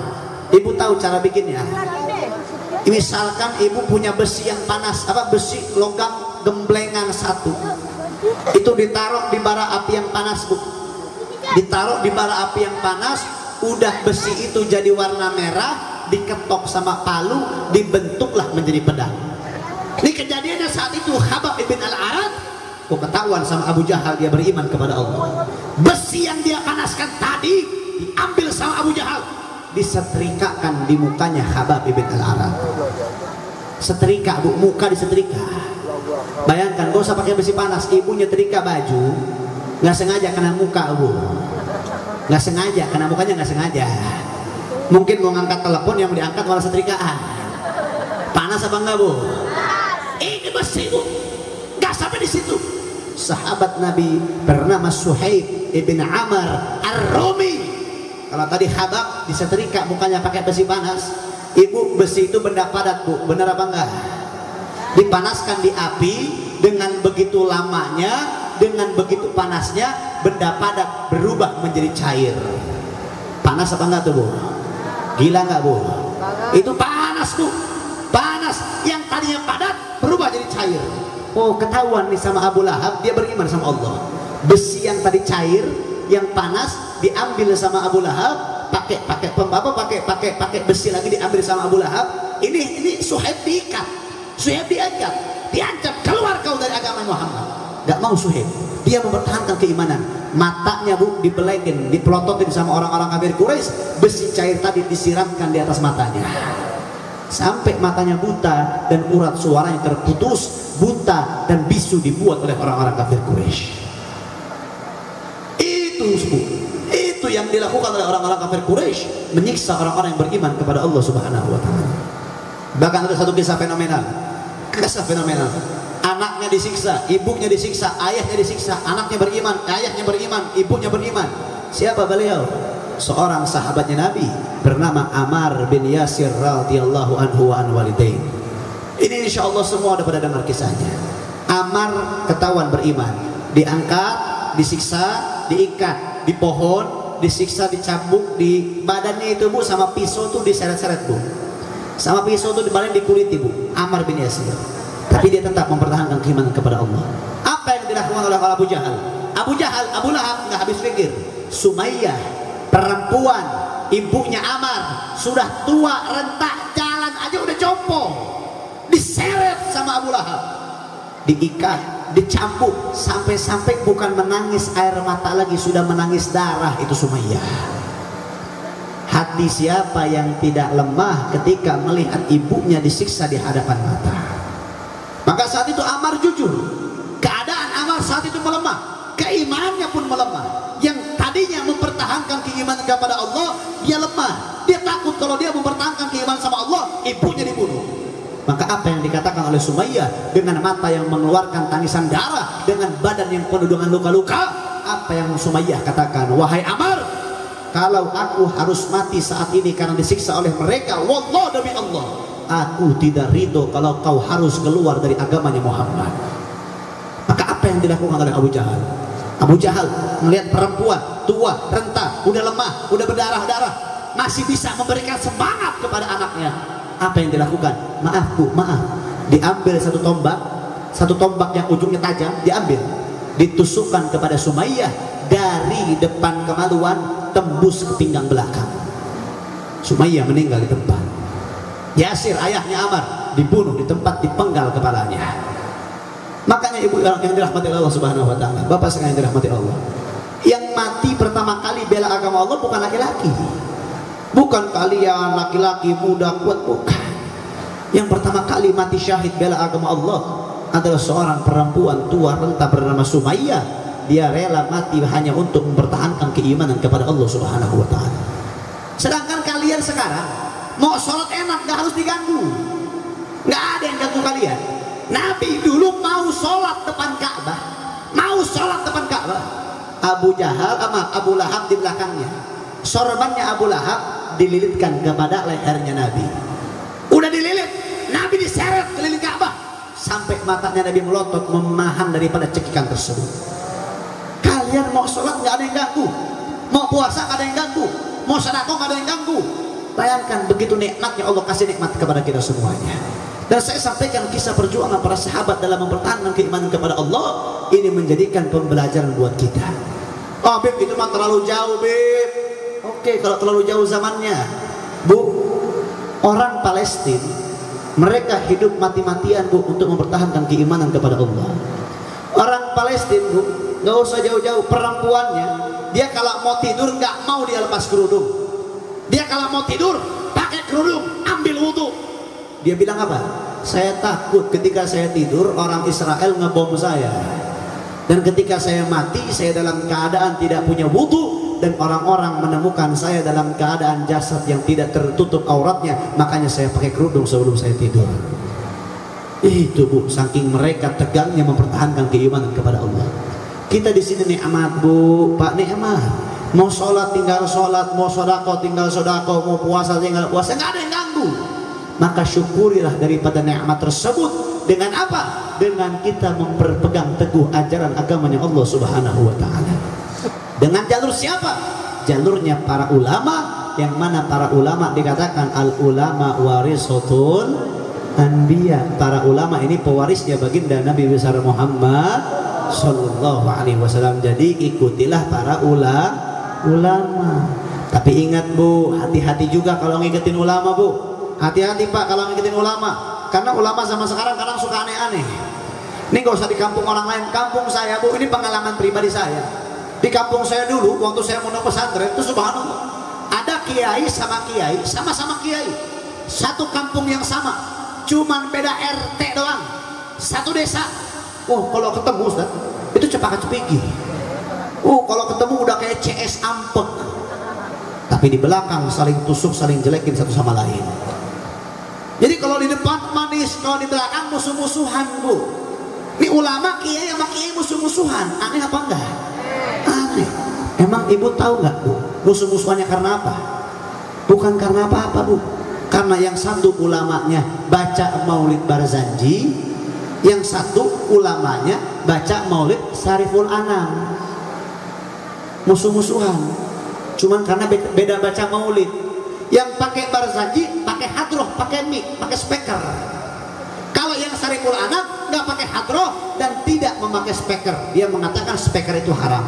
Speaker 1: Ibu tahu cara bikinnya? Misalkan ibu punya besi yang panas, apa besi logam gemblengan satu, itu ditaruh di bara api yang panas bu. Ditaruh di bara api yang panas, udah besi itu jadi warna merah, diketok sama palu, dibentuklah menjadi pedang. Ini kejadiannya saat itu Khabbab ibn al-Arad ketahuan sama Abu Jahal dia beriman kepada Allah. Besi yang dia panaskan tadi diambil sama Abu Jahal, disetrikakan di mukanya Khabbab ibn al-Arad. Setrika bu, muka disetrika. Bayangkan, gak usah pakai besi panas, ibu nyetrika baju, nggak sengaja kena muka bu, nggak sengaja kena mukanya, nggak sengaja. Mungkin mau ngangkat telepon yang diangkat malah setrikaan. Panas apa enggak bu? Ini besi bu, nggak sampai di situ. Sahabat Nabi bernama Suhaib ibn Amr ar-Rumi. Kalau tadi Khabbab disetrika mukanya pakai besi panas, ibu besi itu benda padat bu, benar apa enggak? Dipanaskan di api, dengan begitu lamanya, dengan begitu panasnya, benda padat berubah menjadi cair. Panas apa enggak tuh bu? Gila enggak bu? Itu panas bu, panas. Yang tadinya padat berubah jadi cair. Oh, ketahuan nih sama Abu Lahab, dia beriman sama Allah. Besi yang tadi cair, yang panas diambil sama Abu Lahab, pakai besi lagi diambil sama Abu Lahab. Ini Suhaib diikat, Suhaib diancam keluar kau dari agama Muhammad. Gak mau Suhaib, dia mempertahankan keimanan. Matanya bu dibelekin, dipelototin sama orang-orang kafir Quraisy. Besi cair tadi disiramkan di atas matanya, sampai matanya buta dan urat suaranya terputus, buta dan bisu dibuat oleh orang-orang kafir Quraisy. Itu yang dilakukan oleh orang-orang kafir Quraisy, menyiksa orang-orang yang beriman kepada Allah Subhanahu wa taala. Bahkan ada satu kisah fenomenal. Anaknya disiksa, ibunya disiksa, ayahnya disiksa, anaknya beriman, ayahnya beriman, ibunya beriman. Siapa beliau? Seorang sahabatnya Nabi bernama Ammar bin Yasir radhiyallahu anhu wa an walidain. Ini insyaallah semua udah pada dengar kisahnya. Ammar ketahuan beriman, diangkat, disiksa, diikat di pohon, disiksa, dicambuk di badannya itu bu, sama pisau tuh diseret-seret bu, sama pisau tuh dibaling dikuliti bu, Ammar bin Yasir. Tapi dia tetap mempertahankan keimanan kepada Allah. Apa yang dilakukan oleh Abu Jahal? Abu Lahab nggak habis pikir. Sumayyah, perempuan ibunya Ammar, sudah tua rentak, jalan aja udah jompo, diseret sama Abu Lahab, diikat, dicambuk, sampai-sampai bukan menangis air mata lagi, sudah menangis darah itu Sumayyah. Hati siapa yang tidak lemah ketika melihat ibunya disiksa di hadapan mata? hancur. Keadaan Ammar saat itu melemah, keimanannya pun melemah. Yang tadinya mempertahankan keimanan kepada Allah, dia lemah. Dia takut kalau dia mempertahankan keimanan sama Allah, ibunya dibunuh. Maka apa yang dikatakan oleh Sumayyah dengan mata yang mengeluarkan tangisan darah, dengan badan yang penuh dengan luka-luka, apa yang Sumayyah katakan? Wahai Ammar, kalau aku harus mati saat ini karena disiksa oleh mereka, wallah demi Allah, aku tidak ridho kalau kau harus keluar dari agamanya Muhammad. Maka apa yang dilakukan oleh Abu Jahal? Abu Jahal melihat perempuan tua, renta, udah lemah, udah berdarah-darah, masih bisa memberikan semangat kepada anaknya. Apa yang dilakukan? Maaf bu, maaf. Diambil satu tombak yang ujungnya tajam, diambil, ditusukkan kepada Sumayyah dari depan kemaluan tembus ke pinggang belakang. Sumayyah meninggal di tempat. Yasir ayahnya Ammar dibunuh di tempat, dipenggal kepalanya. Makanya ibu yang dirahmati Allah Subhanahu wa taala, bapak sekalian yang dirahmati Allah, yang mati pertama kali bela agama Allah bukan laki-laki. Bukan kalian laki-laki muda kuat, bukan. Yang pertama kali mati syahid bela agama Allah adalah seorang perempuan tua renta bernama Sumayyah. Dia rela mati hanya untuk mempertahankan keimanan kepada Allah Subhanahu wa taala. Sedangkan kalian sekarang mau sholat enak, gak harus diganggu, gak ada yang ganggu kalian. Nabi dulu mau sholat depan Ka'bah, Abu Jahal sama Abu Lahab di belakangnya. Sorbannya Abu Lahab dililitkan kepada lehernya Nabi. Udah dililit, Nabi diseret keliling Ka'bah sampai matanya Nabi melotot menahan daripada cekikan tersebut. Kalian mau sholat nggak ada yang ganggu, mau puasa nggak ada yang ganggu, mau sedekah nggak ada yang ganggu. Bayangkan begitu nikmatnya Allah kasih nikmat kepada kita semuanya. Dan saya sampaikan kisah perjuangan para sahabat dalam mempertahankan keimanan kepada Allah. Ini menjadikan pembelajaran buat kita. Oh Bib, itu mah terlalu jauh Bib. Oke, kalau terlalu jauh zamannya, Bu, orang Palestina mereka hidup mati-matian Bu untuk mempertahankan keimanan kepada Allah. Orang Palestina Bu, nggak usah jauh-jauh, perempuannya dia kalau mau tidur nggak mau dia lepas kerudung. Dia kalau mau tidur pakai kerudung, ambil wudhu. Dia bilang apa? Saya takut ketika saya tidur orang Israel ngebom saya, dan ketika saya mati saya dalam keadaan tidak punya wudhu, dan orang-orang menemukan saya dalam keadaan jasad yang tidak tertutup auratnya, makanya saya pakai kerudung sebelum saya tidur. Itu Bu, saking mereka tegangnya mempertahankan keimanan kepada Allah. Kita di sini nikmat Bu, Pak, nikmat. Mau sholat tinggal sholat, mau sodako tinggal sodako, mau puasa tinggal puasa, nggak ada yang ganggu. Maka syukurilah daripada nikmat tersebut. Dengan apa? Dengan kita memperpegang teguh ajaran agamanya Allah Subhanahu wa taala. Dengan jalur siapa? Jalurnya para ulama, yang mana para ulama dikatakan al ulama warisatul anbiya. Para ulama ini pewarisnya baginda Nabi besar Muhammad sallallahu alaihi wasallam. Jadi ikutilah para ulama. Tapi ingat Bu, hati-hati juga kalau ngikutin ulama Bu. Hati-hati Pak kalau ngikutin ulama, karena ulama zaman sekarang kadang suka aneh-aneh. Ini gak usah di kampung orang lain, kampung saya Bu, ini pengalaman pribadi saya. Di kampung saya dulu, waktu saya mau pesantren itu subhanallah, ada kiai sama kiai, sama-sama kiai, satu kampung yang sama, cuman beda RT doang, satu desa. Oh kalau ketemu Ustaz, itu cepaka-cepiki. Oh kalau ketemu udah kayak CS ampek. Tapi di belakang saling tusuk, saling jelekin satu sama lain. Jadi kalau di depan manis, kalau di belakang musuh-musuhan Bu. Ini ulama kiai sama kiai musuh-musuhan, aneh apa enggak? Aneh. Emang ibu tahu nggak Bu, musuh-musuhannya karena apa? Bukan karena apa-apa Bu. Karena yang satu ulamanya baca Maulid Barzanji, yang satu ulamanya baca Maulid Sariful Anam. Musuh-musuhan. Cuman karena beda baca Maulid. Yang pakai Barzanji pakai hadroh, pakai mic, pakai speaker. Kalau yang Sariful Anam nggak pakai hadroh dan tidak memakai speaker, dia mengatakan speaker itu haram.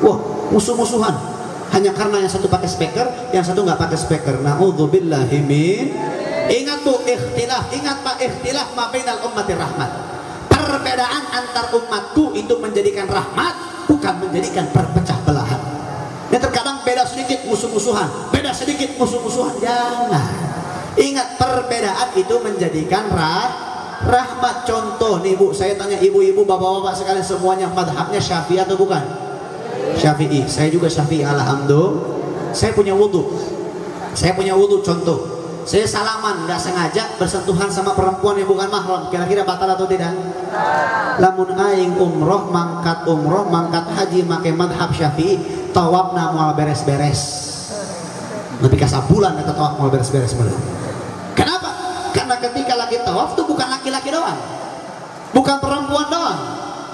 Speaker 1: Wah, musuh-musuhan hanya karena yang satu pakai speaker, yang satu nggak pakai speaker. Na'udzubillahi min. Ingat Bu, ikhtilaf, ingat Pak, ikhtilaf ma bainal ummati rahmat. Perbedaan antar umatku itu menjadikan rahmat, bukan menjadikan perpecah belahan. Yang terkadang beda sedikit musuh-musuhan, beda sedikit musuh-musuhan, jangan. Ingat, perbedaan itu menjadikan rahmat. Contoh nih Bu, saya tanya ibu-ibu, bapak-bapak sekalian semuanya, madhabnya Syafi'i atau bukan? Syafi'i. Saya juga Syafi'i, alhamdulillah. Saya punya wudhu. Contoh, saya salaman nggak sengaja bersentuhan sama perempuan yang bukan mahram, kira-kira batal atau tidak? Lamun aing umroh, mangkat haji make madhab Syafi'i, tawafna moal beres-beres. Lebih kasar bulan kata tawaf moal beres-beres. Kenapa? Karena ketika lagi tawaf tuh bukan laki-laki doang, bukan perempuan doang.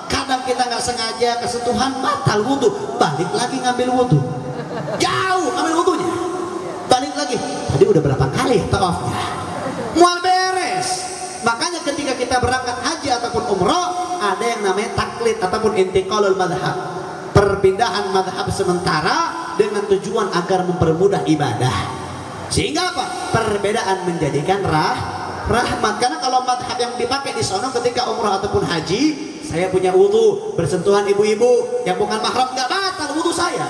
Speaker 1: Kadang kita nggak sengaja kesentuhan, batal wudhu, balik lagi ngambil wudhu, jauh ambil wudhunya, balik lagi. Tadi udah berapa kali tawafnya, mual beres. Makanya ketika kita berangkat haji ataupun umroh, ada yang namanya taklid ataupun intiqalul madhab, perpindahan madhab sementara dengan tujuan agar mempermudah ibadah. Sehingga apa? Perbedaan menjadikan rahmat. Karena kalau madhab yang dipakai di sono ketika umroh ataupun haji, saya punya wudhu bersentuhan ibu-ibu yang bukan mahram, nggak batal wudhu saya,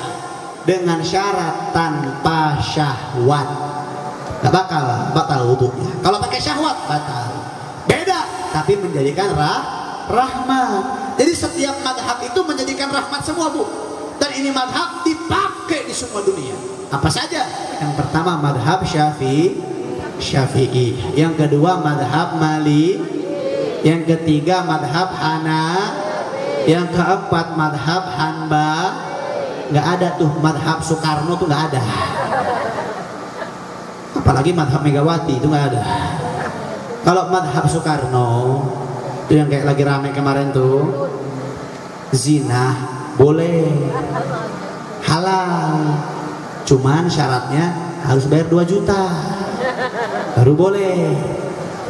Speaker 1: dengan syarat tanpa syahwat, nggak batal wudhunya. Kalau pakai syahwat batal. Beda, tapi menjadikan rahmat. Jadi setiap madhab itu menjadikan rahmat semua Bu. Dan ini madhab dipakai di semua dunia. Apa saja? Yang pertama madhab Syafi'i, yang kedua madhab Mali, yang ketiga madhab Hana, yang keempat madhab Hanba. Nggak ada tuh madhab Soekarno tuh nggak ada. Apalagi madhab Megawati itu nggak ada. Kalau madhab Soekarno itu yang kayak lagi rame kemarin tuh, zina boleh, halal, cuman syaratnya harus bayar 2 juta baru boleh.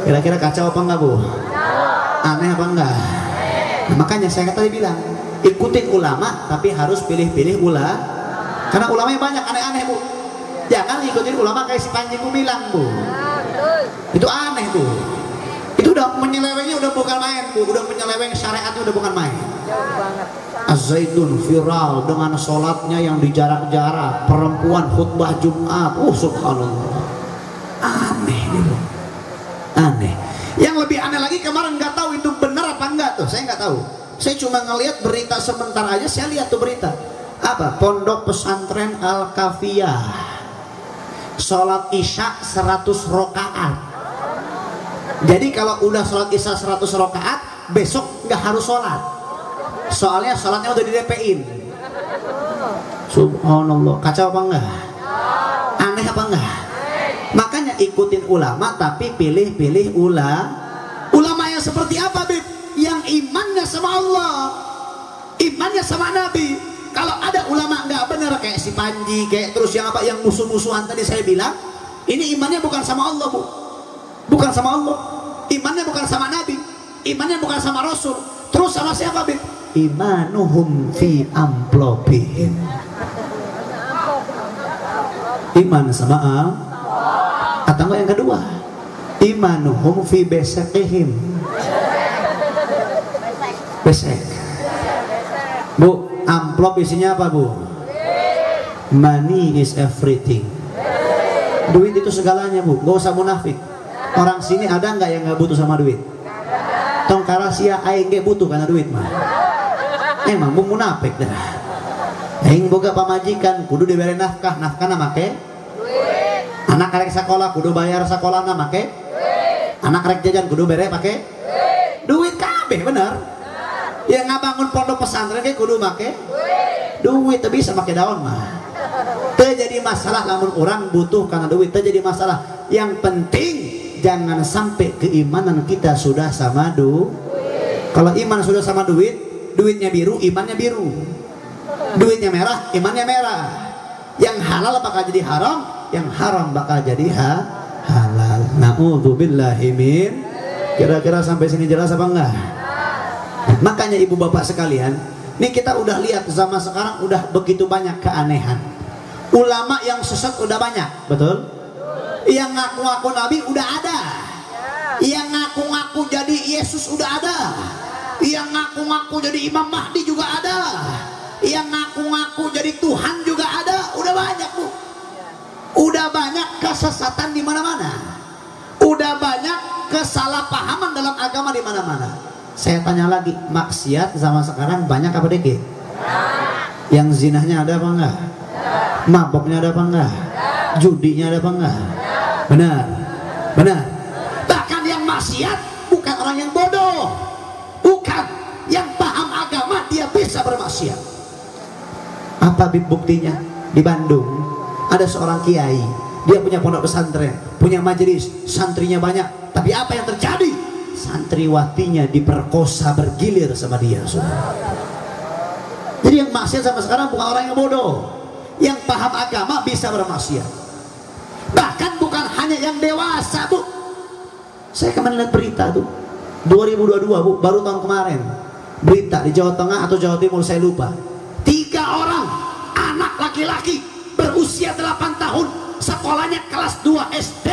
Speaker 1: Kira-kira kacau apa enggak Bu? Aneh apa enggak? Nah, makanya saya tadi bilang ikutin ulama tapi harus pilih-pilih karena ulamanya banyak aneh-aneh Bu. Jangan ikutin ulama kayak si Panji bilang Bu, itu aneh Bu. Itu udah menyelewengnya udah bukan main Bu, udah menyeleweng syariatnya udah bukan main. Az-Zaitun viral dengan sholatnya yang dijarak-jarak, perempuan khutbah Jumat, subhanallah, aneh Bu, aneh. Yang lebih aneh lagi kemarin nggak tahu itu benar apa enggak tuh, saya nggak tahu. Saya cuma ngelihat berita sebentar aja, saya lihat tuh berita apa, Pondok Pesantren Al-Kafiyah sholat isya 100 rakaat. Jadi kalau udah sholat isya 100 rakaat, besok nggak harus sholat, soalnya sholatnya udah di-DP-in. Subhanallah, kacau apa enggak? Aneh apa enggak? Makanya ikutin ulama tapi pilih-pilih ulama yang seperti apa Bib? Yang imannya sama Allah, imannya sama Nabi. Kalau ada ulama nggak benar kayak si Panji, kayak terus yang apa, yang musuh-musuhan tadi saya bilang, ini imannya bukan sama Allah Bu, bukan sama Allah, imannya bukan sama Nabi, imannya bukan sama Rasul. Terus sama siapa Bib? Imanuhum fi amplopihim, iman sama atau enggak yang kedua, imanuhum fi besekihim, besek Bu. Amplop isinya apa Bu? Money is everything. Duit itu segalanya Bu, gak usah munafik. Orang sini ada nggak yang nggak butuh sama duit? Tong karasia aing gak butuh karena duit mah. Emang Bu munafik dah. Aing boga pamajikan kudu diberi nafkah, nafkahna make duit. Anak karek sekolah kudu bayar sekolahna make duit. Anak karek jajan kudu bere pakai duit kabeh, bener. Yang ngabangun pondok pesantren kayak kudu make duit, tapi bisa make daun mah teu jadi masalah. Lamun orang butuh karena duit teu jadi masalah. Yang penting jangan sampai keimanan kita sudah sama duit. Kalau iman sudah sama duit, duitnya biru, imannya biru. Duitnya merah, imannya merah. Yang halal bakal jadi haram, yang haram bakal jadi halal. Na'udzubillahi min. Kira-kira sampai sini jelas apa enggak? Makanya ibu bapak sekalian, ini kita udah lihat zaman sekarang udah begitu banyak keanehan. Ulama yang sesat udah banyak, betul? Yang ngaku-ngaku Nabi udah ada, yang ngaku-ngaku jadi Yesus udah ada, yang ngaku-ngaku jadi Imam Mahdi juga ada, yang ngaku-ngaku jadi Tuhan juga ada. Udah banyak Bu, udah banyak kesesatan di mana-mana, udah banyak kesalahpahaman dalam agama di mana-mana. Saya tanya lagi, maksiat zaman sekarang banyak apa dikit? Yang zinahnya ada apa enggak? Maboknya ada apa enggak? Judinya ada apa enggak? Benar, benar. Bahkan yang maksiat bukan orang yang bodoh, bukan yang paham agama, dia bisa bermaksiat. Apa buktinya? Di Bandung ada seorang kiai, dia punya pondok pesantren, punya majelis, santrinya banyak, tapi apa yang terjadi? Santriwatinya diperkosa bergilir sama dia. Jadi yang maksiat sama sekarang bukan orang yang bodoh, yang paham agama bisa bermaksiat. Bahkan bukan hanya yang dewasa, Bu. Saya kemarin lihat berita tuh 2022, Bu, baru tahun kemarin, berita di Jawa Tengah atau Jawa Timur saya lupa, 3 orang anak laki-laki berusia 8 tahun, sekolahnya kelas 2 SD.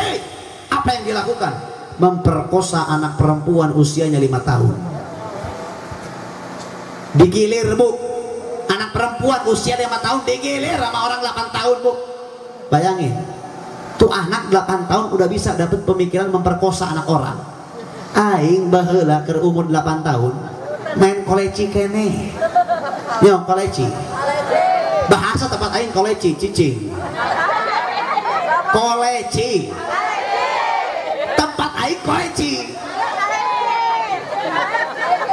Speaker 1: Apa yang dilakukan? Memperkosa anak perempuan usianya 5 tahun. Digilir, Bu. Anak perempuan usia 5 tahun digilir sama orang 8 tahun, Bu. Bayangin, tuh anak 8 tahun udah bisa dapat pemikiran memperkosa anak orang. Aing baheula keur umur 8 tahun main koleci kene. Yo, koleci. Bahasa tempat aing koleci, cicing. Koleci. Tempat aing koleci.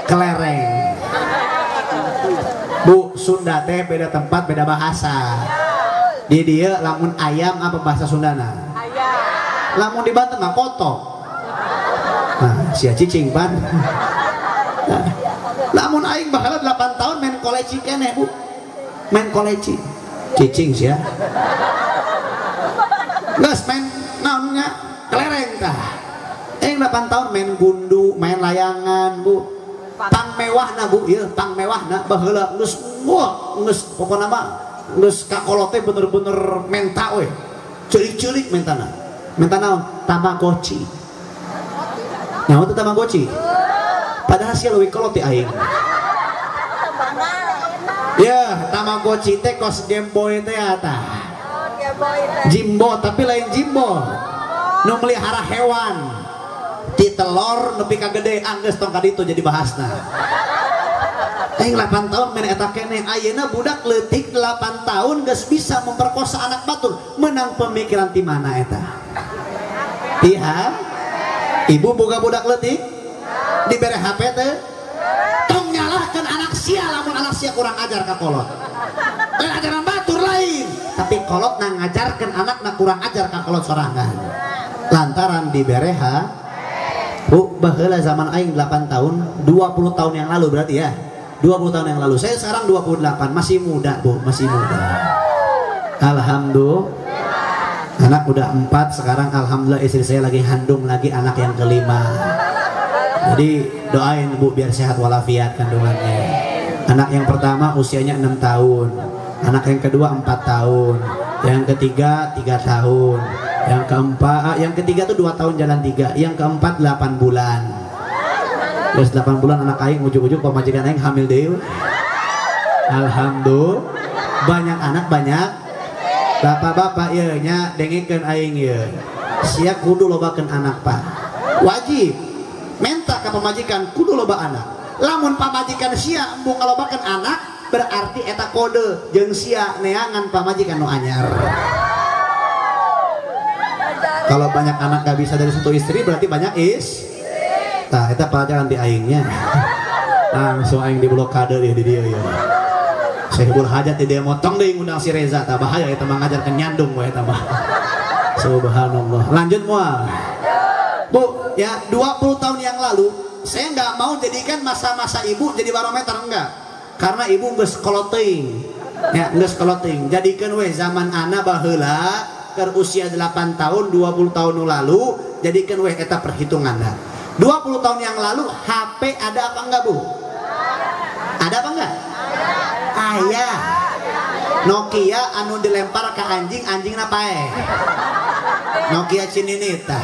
Speaker 1: Kelereng. Bu, Sunda teh beda tempat, beda bahasa. Di dia lamun ayam apa bahasa Sundana? Ayam. Lamun di Banten mah kotok. Nah, sia cicing pan. Nah, lamun aing baheula 8 tahun main koleci keneh, Bu. Main koleci. Cicing sia. Geus main naonnya kelereng tah. Aing 8 tahun main gundu, main layangan, Bu. Pang mewahna, Bu, ieu pang mewahna baheula geus wah, geus pokona mah geus kakolote bener-bener menta we. Ceulik-ceulik mentana. Menta naon? Tamagotchi. Nyawa itu Tamagotchi. Padahal sia leuwih kolot ti aing. Ya, Tamagotchi teh kos Game Boy teh eta. Jimbo, tapi lain Jimbo. Nu melihara hewan. Ti telur nepi ka gedean geus tong ka ditu jadi bahasna. Aing 8 tahun main eta keneh. Ayeuna budak leutik 8 tahun geus bisa memperkosa anak batur. Menang pemikiran ti mana eta? Tiha? Ibu boga budak leutik? Dibere HP teh? Tong nyalahkeun anak sia lamun anak sia kurang ajar ka kolot. Dan ajaran batur lain. Tapi kolot na ngajarkeun anakna kurang ajar ka kolot sorangan. Lantaran dibere Bu, baheula zaman aing 8 tahun, 20 tahun yang lalu berarti ya. 20 tahun yang lalu. Saya sekarang 28, masih muda, Bu, masih muda. Alhamdulillah. Anak udah 4, sekarang alhamdulillah istri saya lagi handung lagi anak yang kelima. Jadi doain, Bu, biar sehat walafiat kandungannya. Anak yang pertama usianya 6 tahun. Anak yang kedua 4 tahun. Yang ketiga 3 tahun. Yang keempat, yang ketiga tuh 2 tahun jalan 3, yang keempat 8 bulan. Terus 8 bulan anak aing ujung-ujung pemajikan aing hamil deui. Alhamdulillah. Banyak anak banyak. Bapak-bapak ieu nya dengengkeun aing ieu. Sia kudu lobakeun anak, Pak. Wajib. Menta ka pamajikan kudu loba anak. Lamun pamajikan sia embung ngalobakeun anak, berarti eta kode jeung sia neangan pamajikan nu anyar. Kalau banyak anak gak bisa dari satu istri berarti banyak nah itu pelajaran di aingnya. Langsung aing di blokade di dia ya. Sehibul hajat di dia motong deh ngundang si Reza, tak bahaya itu mengajarkan nyandung we eta mah. Subhanallah. Lanjut mual. Bu, ya 20 tahun yang lalu saya nggak mau jadikan masa-masa ibu jadi barometer, enggak. Karena ibu geus kolot teuing. Ya, geus kolot teuing. Jadikeun we zaman ana baheula ke usia 8 tahun 20 tahun lalu, jadikan weh eta perhitungan. 20 tahun yang lalu HP ada apa enggak, Bu? Ada apa enggak? Aya. Nokia anu dilempar ke anjing, anjing napae? Nokia cininita.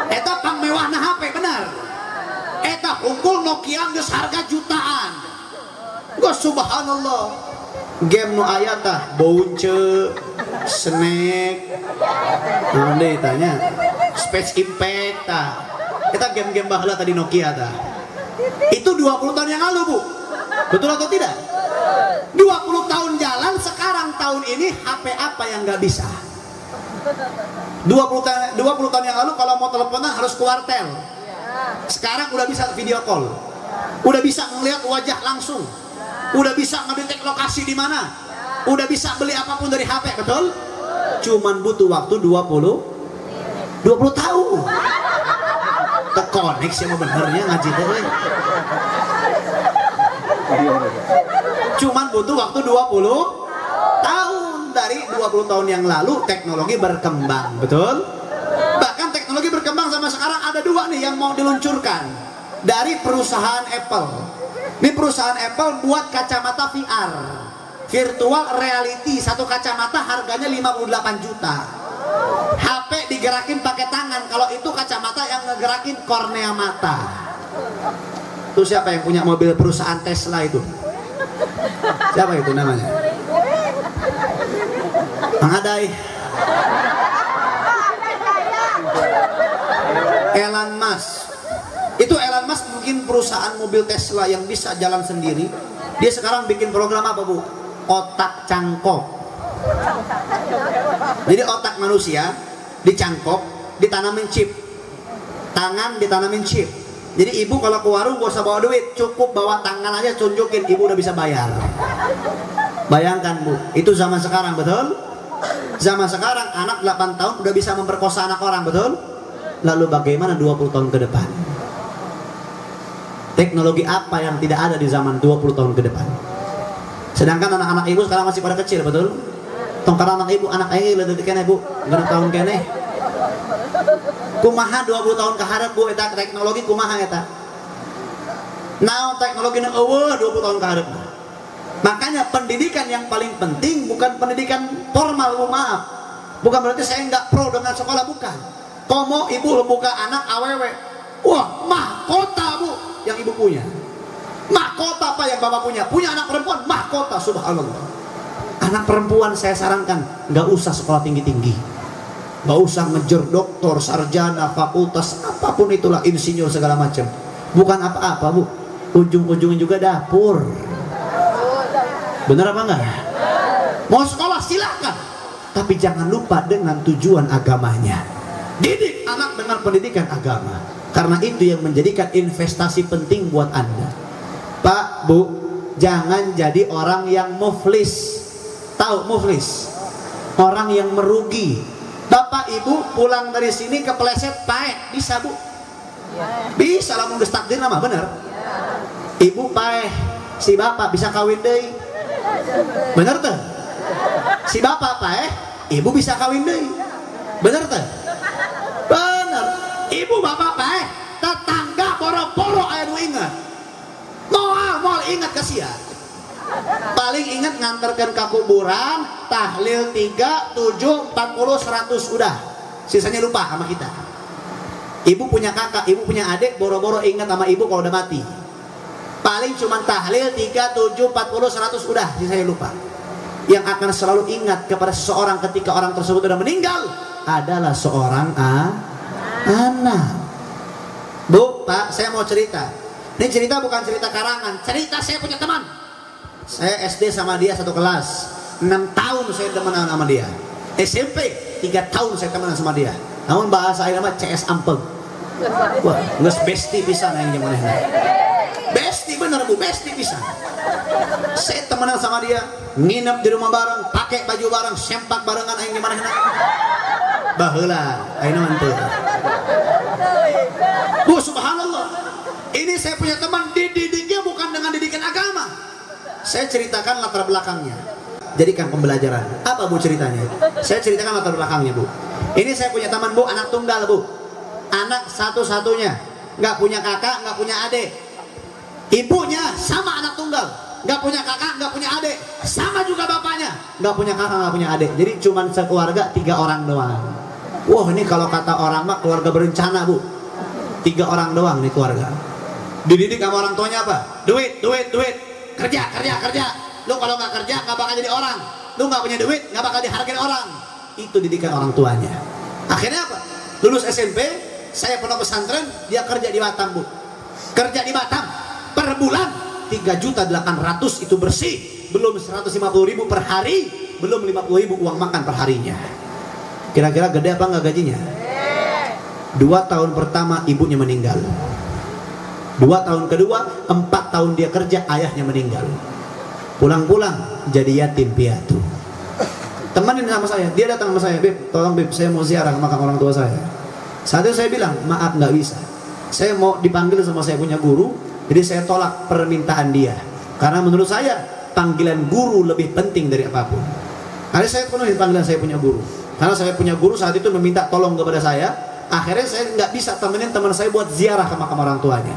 Speaker 1: Eta pangmewahna HP benar. Eta unggul Nokia geus harga jutaan. Gos subhanallah. Game nu aya tah Bounce, Snake. Nanti tanya Space Impact kita game-game bahala tadi Nokia itu 20 tahun yang lalu Bu, betul atau tidak? 20 tahun jalan, sekarang tahun ini HP apa yang nggak bisa? 20 tahun yang lalu kalau mau teleponan harus kuartel, sekarang udah bisa video call, udah bisa melihat wajah langsung, udah bisa ngedetek lokasi di mana, udah bisa beli apapun dari HP, betul? Cuman butuh waktu 20 tahun. Terkonek sih benernya ngaji teh. Cuman butuh waktu 20 tahun. Dari 20 tahun yang lalu teknologi berkembang, betul? Bahkan teknologi berkembang sama sekarang ada dua nih yang mau diluncurkan dari perusahaan Apple. Ini perusahaan Apple buat kacamata VR, virtual reality, satu kacamata harganya 58 juta. HP digerakin pakai tangan, kalau itu kacamata yang ngegerakin kornea mata. Itu siapa yang punya mobil perusahaan Tesla itu? Siapa itu namanya? Mang Adai. Elon Musk. Itu Elon Musk mungkin perusahaan mobil Tesla yang bisa jalan sendiri. Dia sekarang bikin program apa Bu? Otak cangkok. Jadi otak manusia dicangkok, ditanamin chip. Tangan ditanamin chip. Jadi ibu kalau ke warung gak usah bawa duit, cukup bawa tangan aja tunjukin, ibu udah bisa bayar. Bayangkan Bu, itu zaman sekarang, betul? Zaman sekarang anak 8 tahun udah bisa memperkosa anak orang, betul? Lalu bagaimana 20 tahun ke depan? Teknologi apa yang tidak ada di zaman 20 tahun ke depan? Sedangkan anak-anak ibu sekarang masih pada kecil, betul? Tongkar anak ibu, anak ayah lebih kene Bu, genep tahun kene. Kumaha 20 tahun ke harap Bu, eta teknologi kumaha eta? Now teknologi nu eueuh 20 tahun ke harap. Makanya pendidikan yang paling penting bukan pendidikan formal Bu, maaf. Bukan berarti saya nggak pro dengan sekolah, bukan. Komo ibu buka anak awewe, wah mahkota Bu yang ibu punya. Mahkota apa yang bapak punya? Punya anak perempuan, mahkota, subhanallah. Anak perempuan saya sarankan nggak usah sekolah tinggi-tinggi, nggak usah ngejar doktor, sarjana, fakultas, apapun itulah, insinyur segala macam. Bukan apa-apa Bu, ujung-ujungnya juga dapur. Bener apa enggak? Mau sekolah silakan, tapi jangan lupa dengan tujuan agamanya. Didik anak dengan pendidikan agama, karena itu yang menjadikan investasi penting buat Anda. Pak, Bu, jangan jadi orang yang muflis. Tahu muflis? Orang yang merugi. Bapak Ibu pulang dari sini kepleset paeh, bisa Bu? Bisa, lamun geus takdir nama bener. Ibu paeh, si bapak bisa kawin deui. Bener tuh? Si bapak paeh, ibu bisa kawin deui. Bener tuh? Bener. Ibu bapak paeh, tetangga boro-boro aya nu inget. Moal inget ke sia. Paling inget nganterkan ke kuburan, tahlil 3, 7, 40, 100 udah. Sisanya lupa sama kita. Ibu punya kakak, ibu punya adik, boro-boro inget sama ibu kalau udah mati. Paling cuma tahlil 3, 7, 40, 100 udah, sisanya lupa. Yang akan selalu ingat kepada seseorang ketika orang tersebut sudah meninggal adalah seorang anak. Bu, Pak, saya mau cerita. Ini cerita bukan cerita karangan, cerita saya punya teman. Saya SD sama dia satu kelas, 6 tahun saya temenan sama dia. SMP 3 tahun saya temenan sama dia. Namun bahasa ayeuna mah CS ampeng. Wah, geus besti pisan aing jeung manehna. Besti bener Bu, besti pisan. Saya temenan sama dia, nginep di rumah bareng, pakai baju bareng, sempak barengan aing jeung manehna. Baheula, ayeuna mah teu. Bu, subhanallah. Ini saya punya teman, dididiknya bukan dengan didikan agama. Saya ceritakan latar belakangnya, jadikan pembelajaran. Apa Bu ceritanya? Saya ceritakan latar belakangnya Bu. Ini saya punya teman Bu, anak tunggal Bu, anak satu-satunya, nggak punya kakak, nggak punya adik. Ibunya sama anak tunggal, nggak punya kakak, nggak punya adik. Sama juga bapaknya, nggak punya kakak, nggak punya adik. Jadi cuma sekeluarga 3 orang doang. Wah, ini kalau kata orang mah keluarga berencana Bu. 3 orang doang nih keluarga. Dididik sama orang tuanya apa? Duit. Kerja. Lu kalau nggak kerja nggak bakal jadi orang. Lu nggak punya duit nggak bakal dihargain orang. Itu didikan orang tuanya. Akhirnya apa? lulus SMP, saya pondok pesantren, dia kerja di Batam, Bu. Kerja di Batam per bulan 3.800.000 itu bersih, belum 150.000 per hari, belum 50.000 uang makan per harinya. Kira-kira gede apa enggak gajinya? 2 tahun pertama ibunya meninggal. 2 tahun kedua, 4 tahun dia kerja, ayahnya meninggal. Pulang-pulang jadi yatim piatu. Temenin sama saya, dia datang sama saya, Beb, tolong Beb, saya mau ziarah ke makam orang tua saya. Saat itu saya bilang, maaf nggak bisa. Saya mau dipanggil sama saya punya guru, jadi saya tolak permintaan dia. Karena menurut saya, panggilan guru lebih penting dari apapun. Akhirnya saya penuhi panggilan saya punya guru. Karena saya punya guru saat itu meminta tolong kepada saya. Akhirnya saya nggak bisa temenin teman saya buat ziarah ke makam orang tuanya.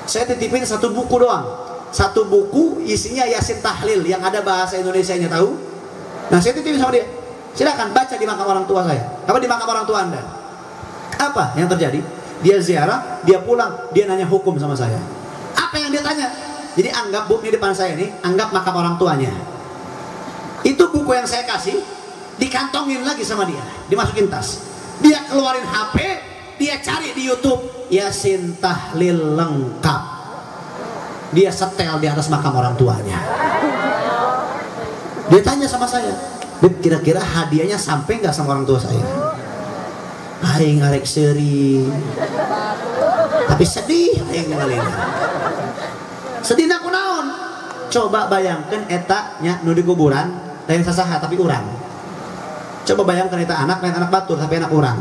Speaker 1: Saya titipin 1 buku doang. 1 buku isinya Yasin Tahlil yang ada bahasa Indonesianya, tahu? Nah, saya titipin sama dia. Silakan baca di makam orang tua saya. Apa di makam orang tua Anda? Apa yang terjadi? Dia ziarah, dia pulang, dia nanya hukum sama saya. Apa yang dia tanya? Jadi anggap buku di depan saya ini, anggap makam orang tuanya. Itu buku yang saya kasih, dikantongin lagi sama dia, dimasukin tas. Dia keluarin HP, dia cari di YouTube Yasin Tahlil lengkap. Dia setel di atas makam orang tuanya. Dia tanya sama saya, Beb, kira-kira hadiahnya sampai nggak sama orang tua saya? Aing arek seri, tapi sedih aing ngalina. Sedih aku naon? Coba bayangkan eta nya nu di kuburan lain sasaha tapi urang. Coba bayangkan eta anak lain anak batur tapi anak urang.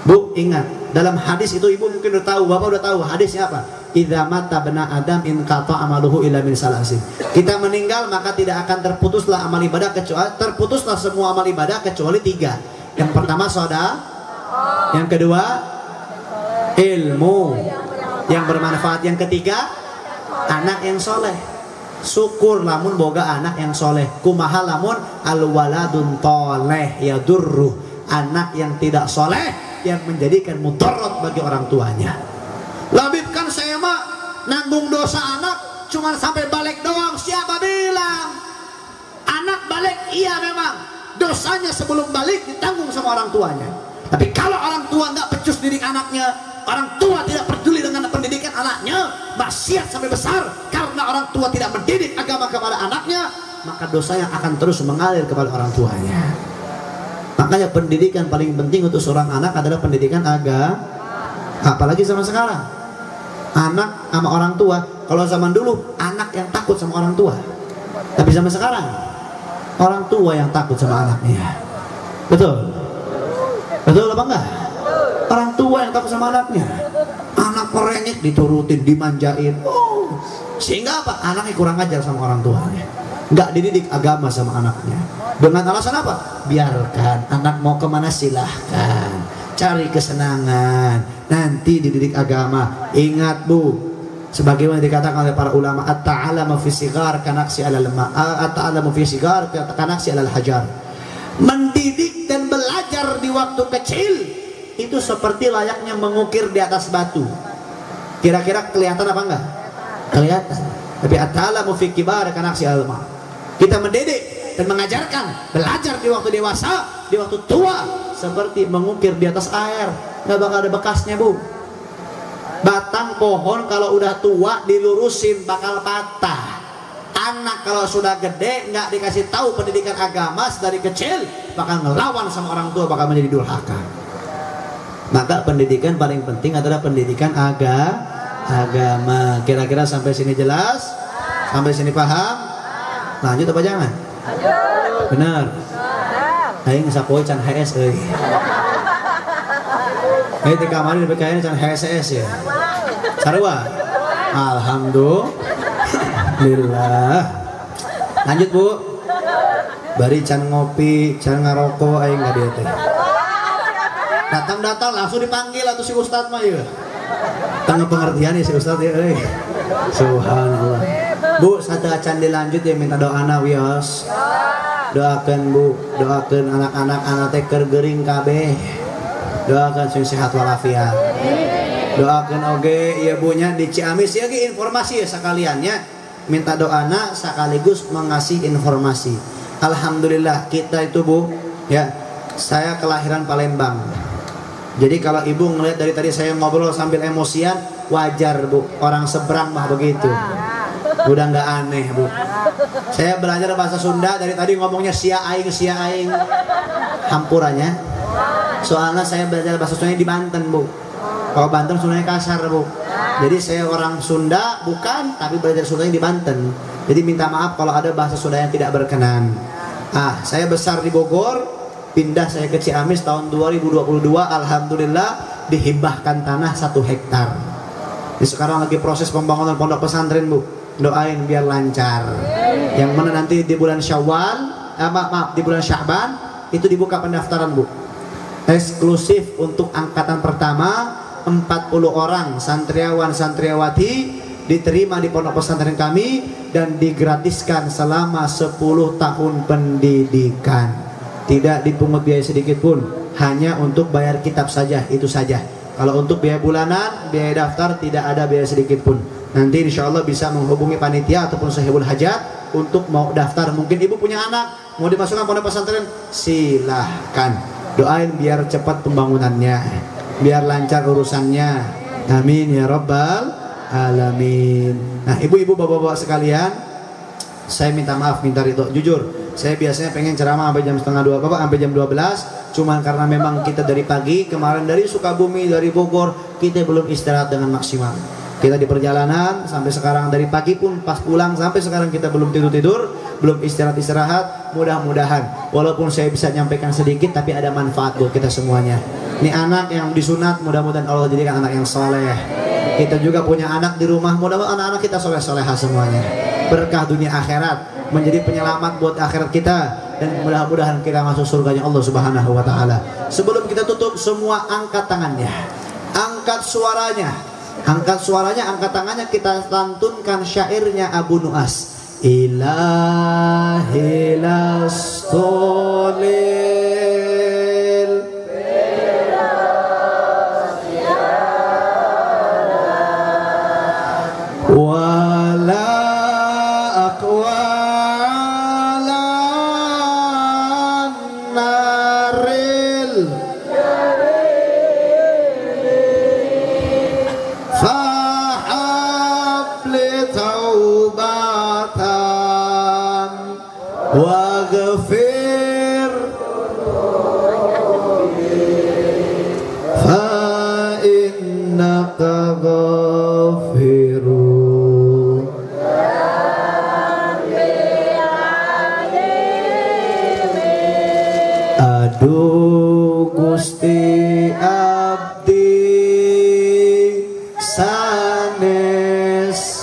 Speaker 1: Bu, ingat, dalam hadis itu ibu mungkin udah tahu, bapak udah tahu hadisnya apa? Idza mata bena adam in qata amaluhu illa min salasin. Kita meninggal maka tidak akan terputuslah amal ibadah kecuali terputuslah semua amal ibadah kecuali 3. Yang pertama sedekah, yang kedua ilmu yang bermanfaat, yang ketiga anak yang soleh. Syukur lamun boga anak yang soleh. Kumaha lamun al waladun toleh yadurruh, anak yang tidak soleh yang menjadikan mudarat bagi orang tuanya. Labib, kan saya mah nanggung dosa anak cuma sampai balik doang. Siapa bilang? Anak balik iya memang, dosanya sebelum balik ditanggung sama orang tuanya. Tapi kalau orang tua nggak becus didik anaknya, orang tua tidak peduli dengan pendidikan anaknya, maksiat sampai besar karena orang tua tidak mendidik agama kepada anaknya, maka dosanya akan terus mengalir kepada orang tuanya. Makanya pendidikan paling penting untuk seorang anak adalah pendidikan agama. Apalagi zaman sekarang, anak sama orang tua. Kalau zaman dulu anak yang takut sama orang tua, tapi zaman sekarang orang tua yang takut sama anaknya. Betul? Betul apa enggak? Orang tua yang takut sama anaknya. Anak merengek diturutin, dimanjain. Sehingga apa? Anaknya kurang ajar sama orang tuanya, nggak dididik agama sama anaknya. Dengan alasan apa? Biarkan anak mau kemana silahkan, cari kesenangan, nanti dididik agama. Ingat Bu, sebagaimana dikatakan oleh para ulama, at-ta'alamu fi sigar kanaksi alal ma, at-ta'alamu fi sigar kanaksi alal hajar. Mendidik dan belajar di waktu kecil itu seperti layaknya mengukir di atas batu. Kira-kira kelihatan apa enggak? Kelihatan. Tapi at-ta'alamu fi kibar kanaksi alal ma. Kita mendidik dan mengajarkan, belajar di waktu dewasa, di waktu tua, seperti mengukir di atas air, nggak bakal ada bekasnya Bu. Batang pohon kalau udah tua dilurusin bakal patah. Anak kalau sudah gede nggak dikasih tahu pendidikan agama dari kecil, bakal ngelawan sama orang tua, bakal menjadi durhaka. Maka pendidikan paling penting adalah pendidikan agama. Kira-kira sampai sini jelas? Sampai sini paham? Lanjut apa jangan? Benar. Aing sapoe can HS euy. Di kamar di BKN can HSS ya. Sarua. Alhamdulillah. Lanjut Bu. Bari can ngopi, can ngarokok aing ka dieu teh. Datang-datang langsung dipanggil atuh si Ustad mah ieu. Tangga pengertian ya si Ustad ya euy. Subhanallah. Bu, satu acan dilanjut ya, minta doana wios. Doakan Bu, doakan anak-anak teh keur geuring kabeh. Doakan sing sehat walafiat. Doakan oge ieu bunya di Ciamis ya ge informasi ya sakaliannya. Minta doana sekaligus mengasih informasi. Alhamdulillah kita itu Bu, ya. Saya kelahiran Palembang. Jadi kalau ibu ngelihat dari tadi saya ngobrol sambil emosian, wajar bu, orang seberang mah begitu. Udah nggak aneh bu. Saya belajar bahasa Sunda dari tadi ngomongnya sia aing, hampurannya. Soalnya saya belajar bahasa Sunda di Banten bu. Kalau Banten Sundanya kasar bu. Jadi saya orang Sunda bukan, tapi belajar Sundanya di Banten. Jadi minta maaf kalau ada bahasa Sunda yang tidak berkenan. Saya besar di Bogor, pindah saya ke Ciamis tahun 2022. Alhamdulillah dihibahkan tanah 1 hektar. Jadi sekarang lagi proses pembangunan pondok pesantren bu. Doain biar lancar. Yang mana nanti di bulan Syawal, di bulan Sya'ban itu dibuka pendaftaran bu. Eksklusif untuk angkatan pertama 40 orang santriawan santriawati diterima di pondok pesantren kami dan digratiskan selama 10 tahun pendidikan. Tidak dipungut biaya sedikit pun, hanya untuk bayar kitab saja, itu saja. Kalau untuk biaya bulanan, biaya daftar tidak ada biaya sedikit pun. Nanti insya Allah bisa menghubungi panitia ataupun sahibul hajat untuk mau daftar. Mungkin ibu punya anak mau dimasukkan pondok pesantren, silahkan. Doain biar cepat pembangunannya, biar lancar urusannya. Amin ya rabbal alamin. Nah ibu-ibu bapak-bapak sekalian, saya minta maaf, minta ridho. Jujur, saya biasanya pengen ceramah sampai jam setengah 2, bapak sampai jam 12. Cuman karena memang kita dari pagi kemarin dari Sukabumi, dari Bogor, kita belum istirahat dengan maksimal. Kita di perjalanan sampai sekarang, dari pagi pun pas pulang sampai sekarang kita belum tidur-tidur, belum istirahat-istirahat. Mudah-mudahan walaupun saya bisa nyampaikan sedikit tapi ada manfaat buat kita semuanya. Ini anak yang disunat, mudah-mudahan Allah jadikan anak yang soleh. Kita juga punya anak di rumah, mudah-mudahan anak-anak kita soleh-solehah semuanya. Berkah dunia akhirat, menjadi penyelamat buat akhirat kita, dan mudah-mudahan kita masuk surganya Allah Subhanahu wa taala. Sebelum kita tutup, semua angkat tangannya. Angkat suaranya. Angkat suaranya, angkat tangannya, kita lantunkan syairnya Abu Nu'as. Ilahilas tolil wala aqwalan naril waghfir fa innaka ghafirun. Aduh Gusti abdi sanes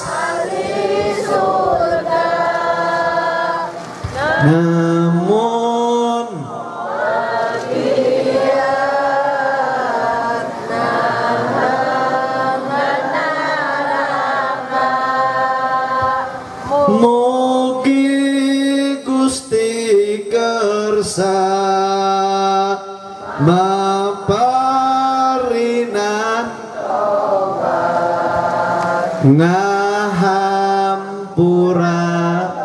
Speaker 1: namun mugi Gusti kersa maparinan ngahampura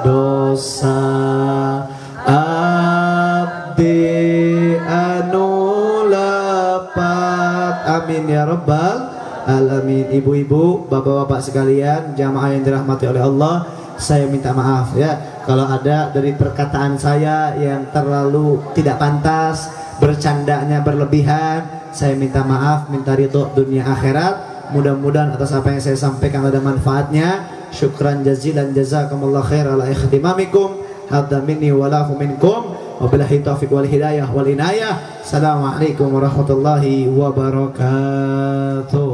Speaker 1: dosa abdi anu lepat. Amin ya rabbal alamin. Ibu-ibu, bapak-bapak sekalian, jamaah yang dirahmati oleh Allah, saya minta maaf ya kalau ada dari perkataan saya yang terlalu tidak pantas, bercandanya berlebihan. Saya minta maaf, minta ridho dunia akhirat. Mudah-mudahan atas apa yang saya sampaikan ada manfaatnya. Syukran jazilan, jazakumullah khair ala ikhtimamikum. Hadza minni wa lahu minkum. Wabillahi taufiq wal hidayah wal inayah. Assalamualaikum warahmatullahi wabarakatuh.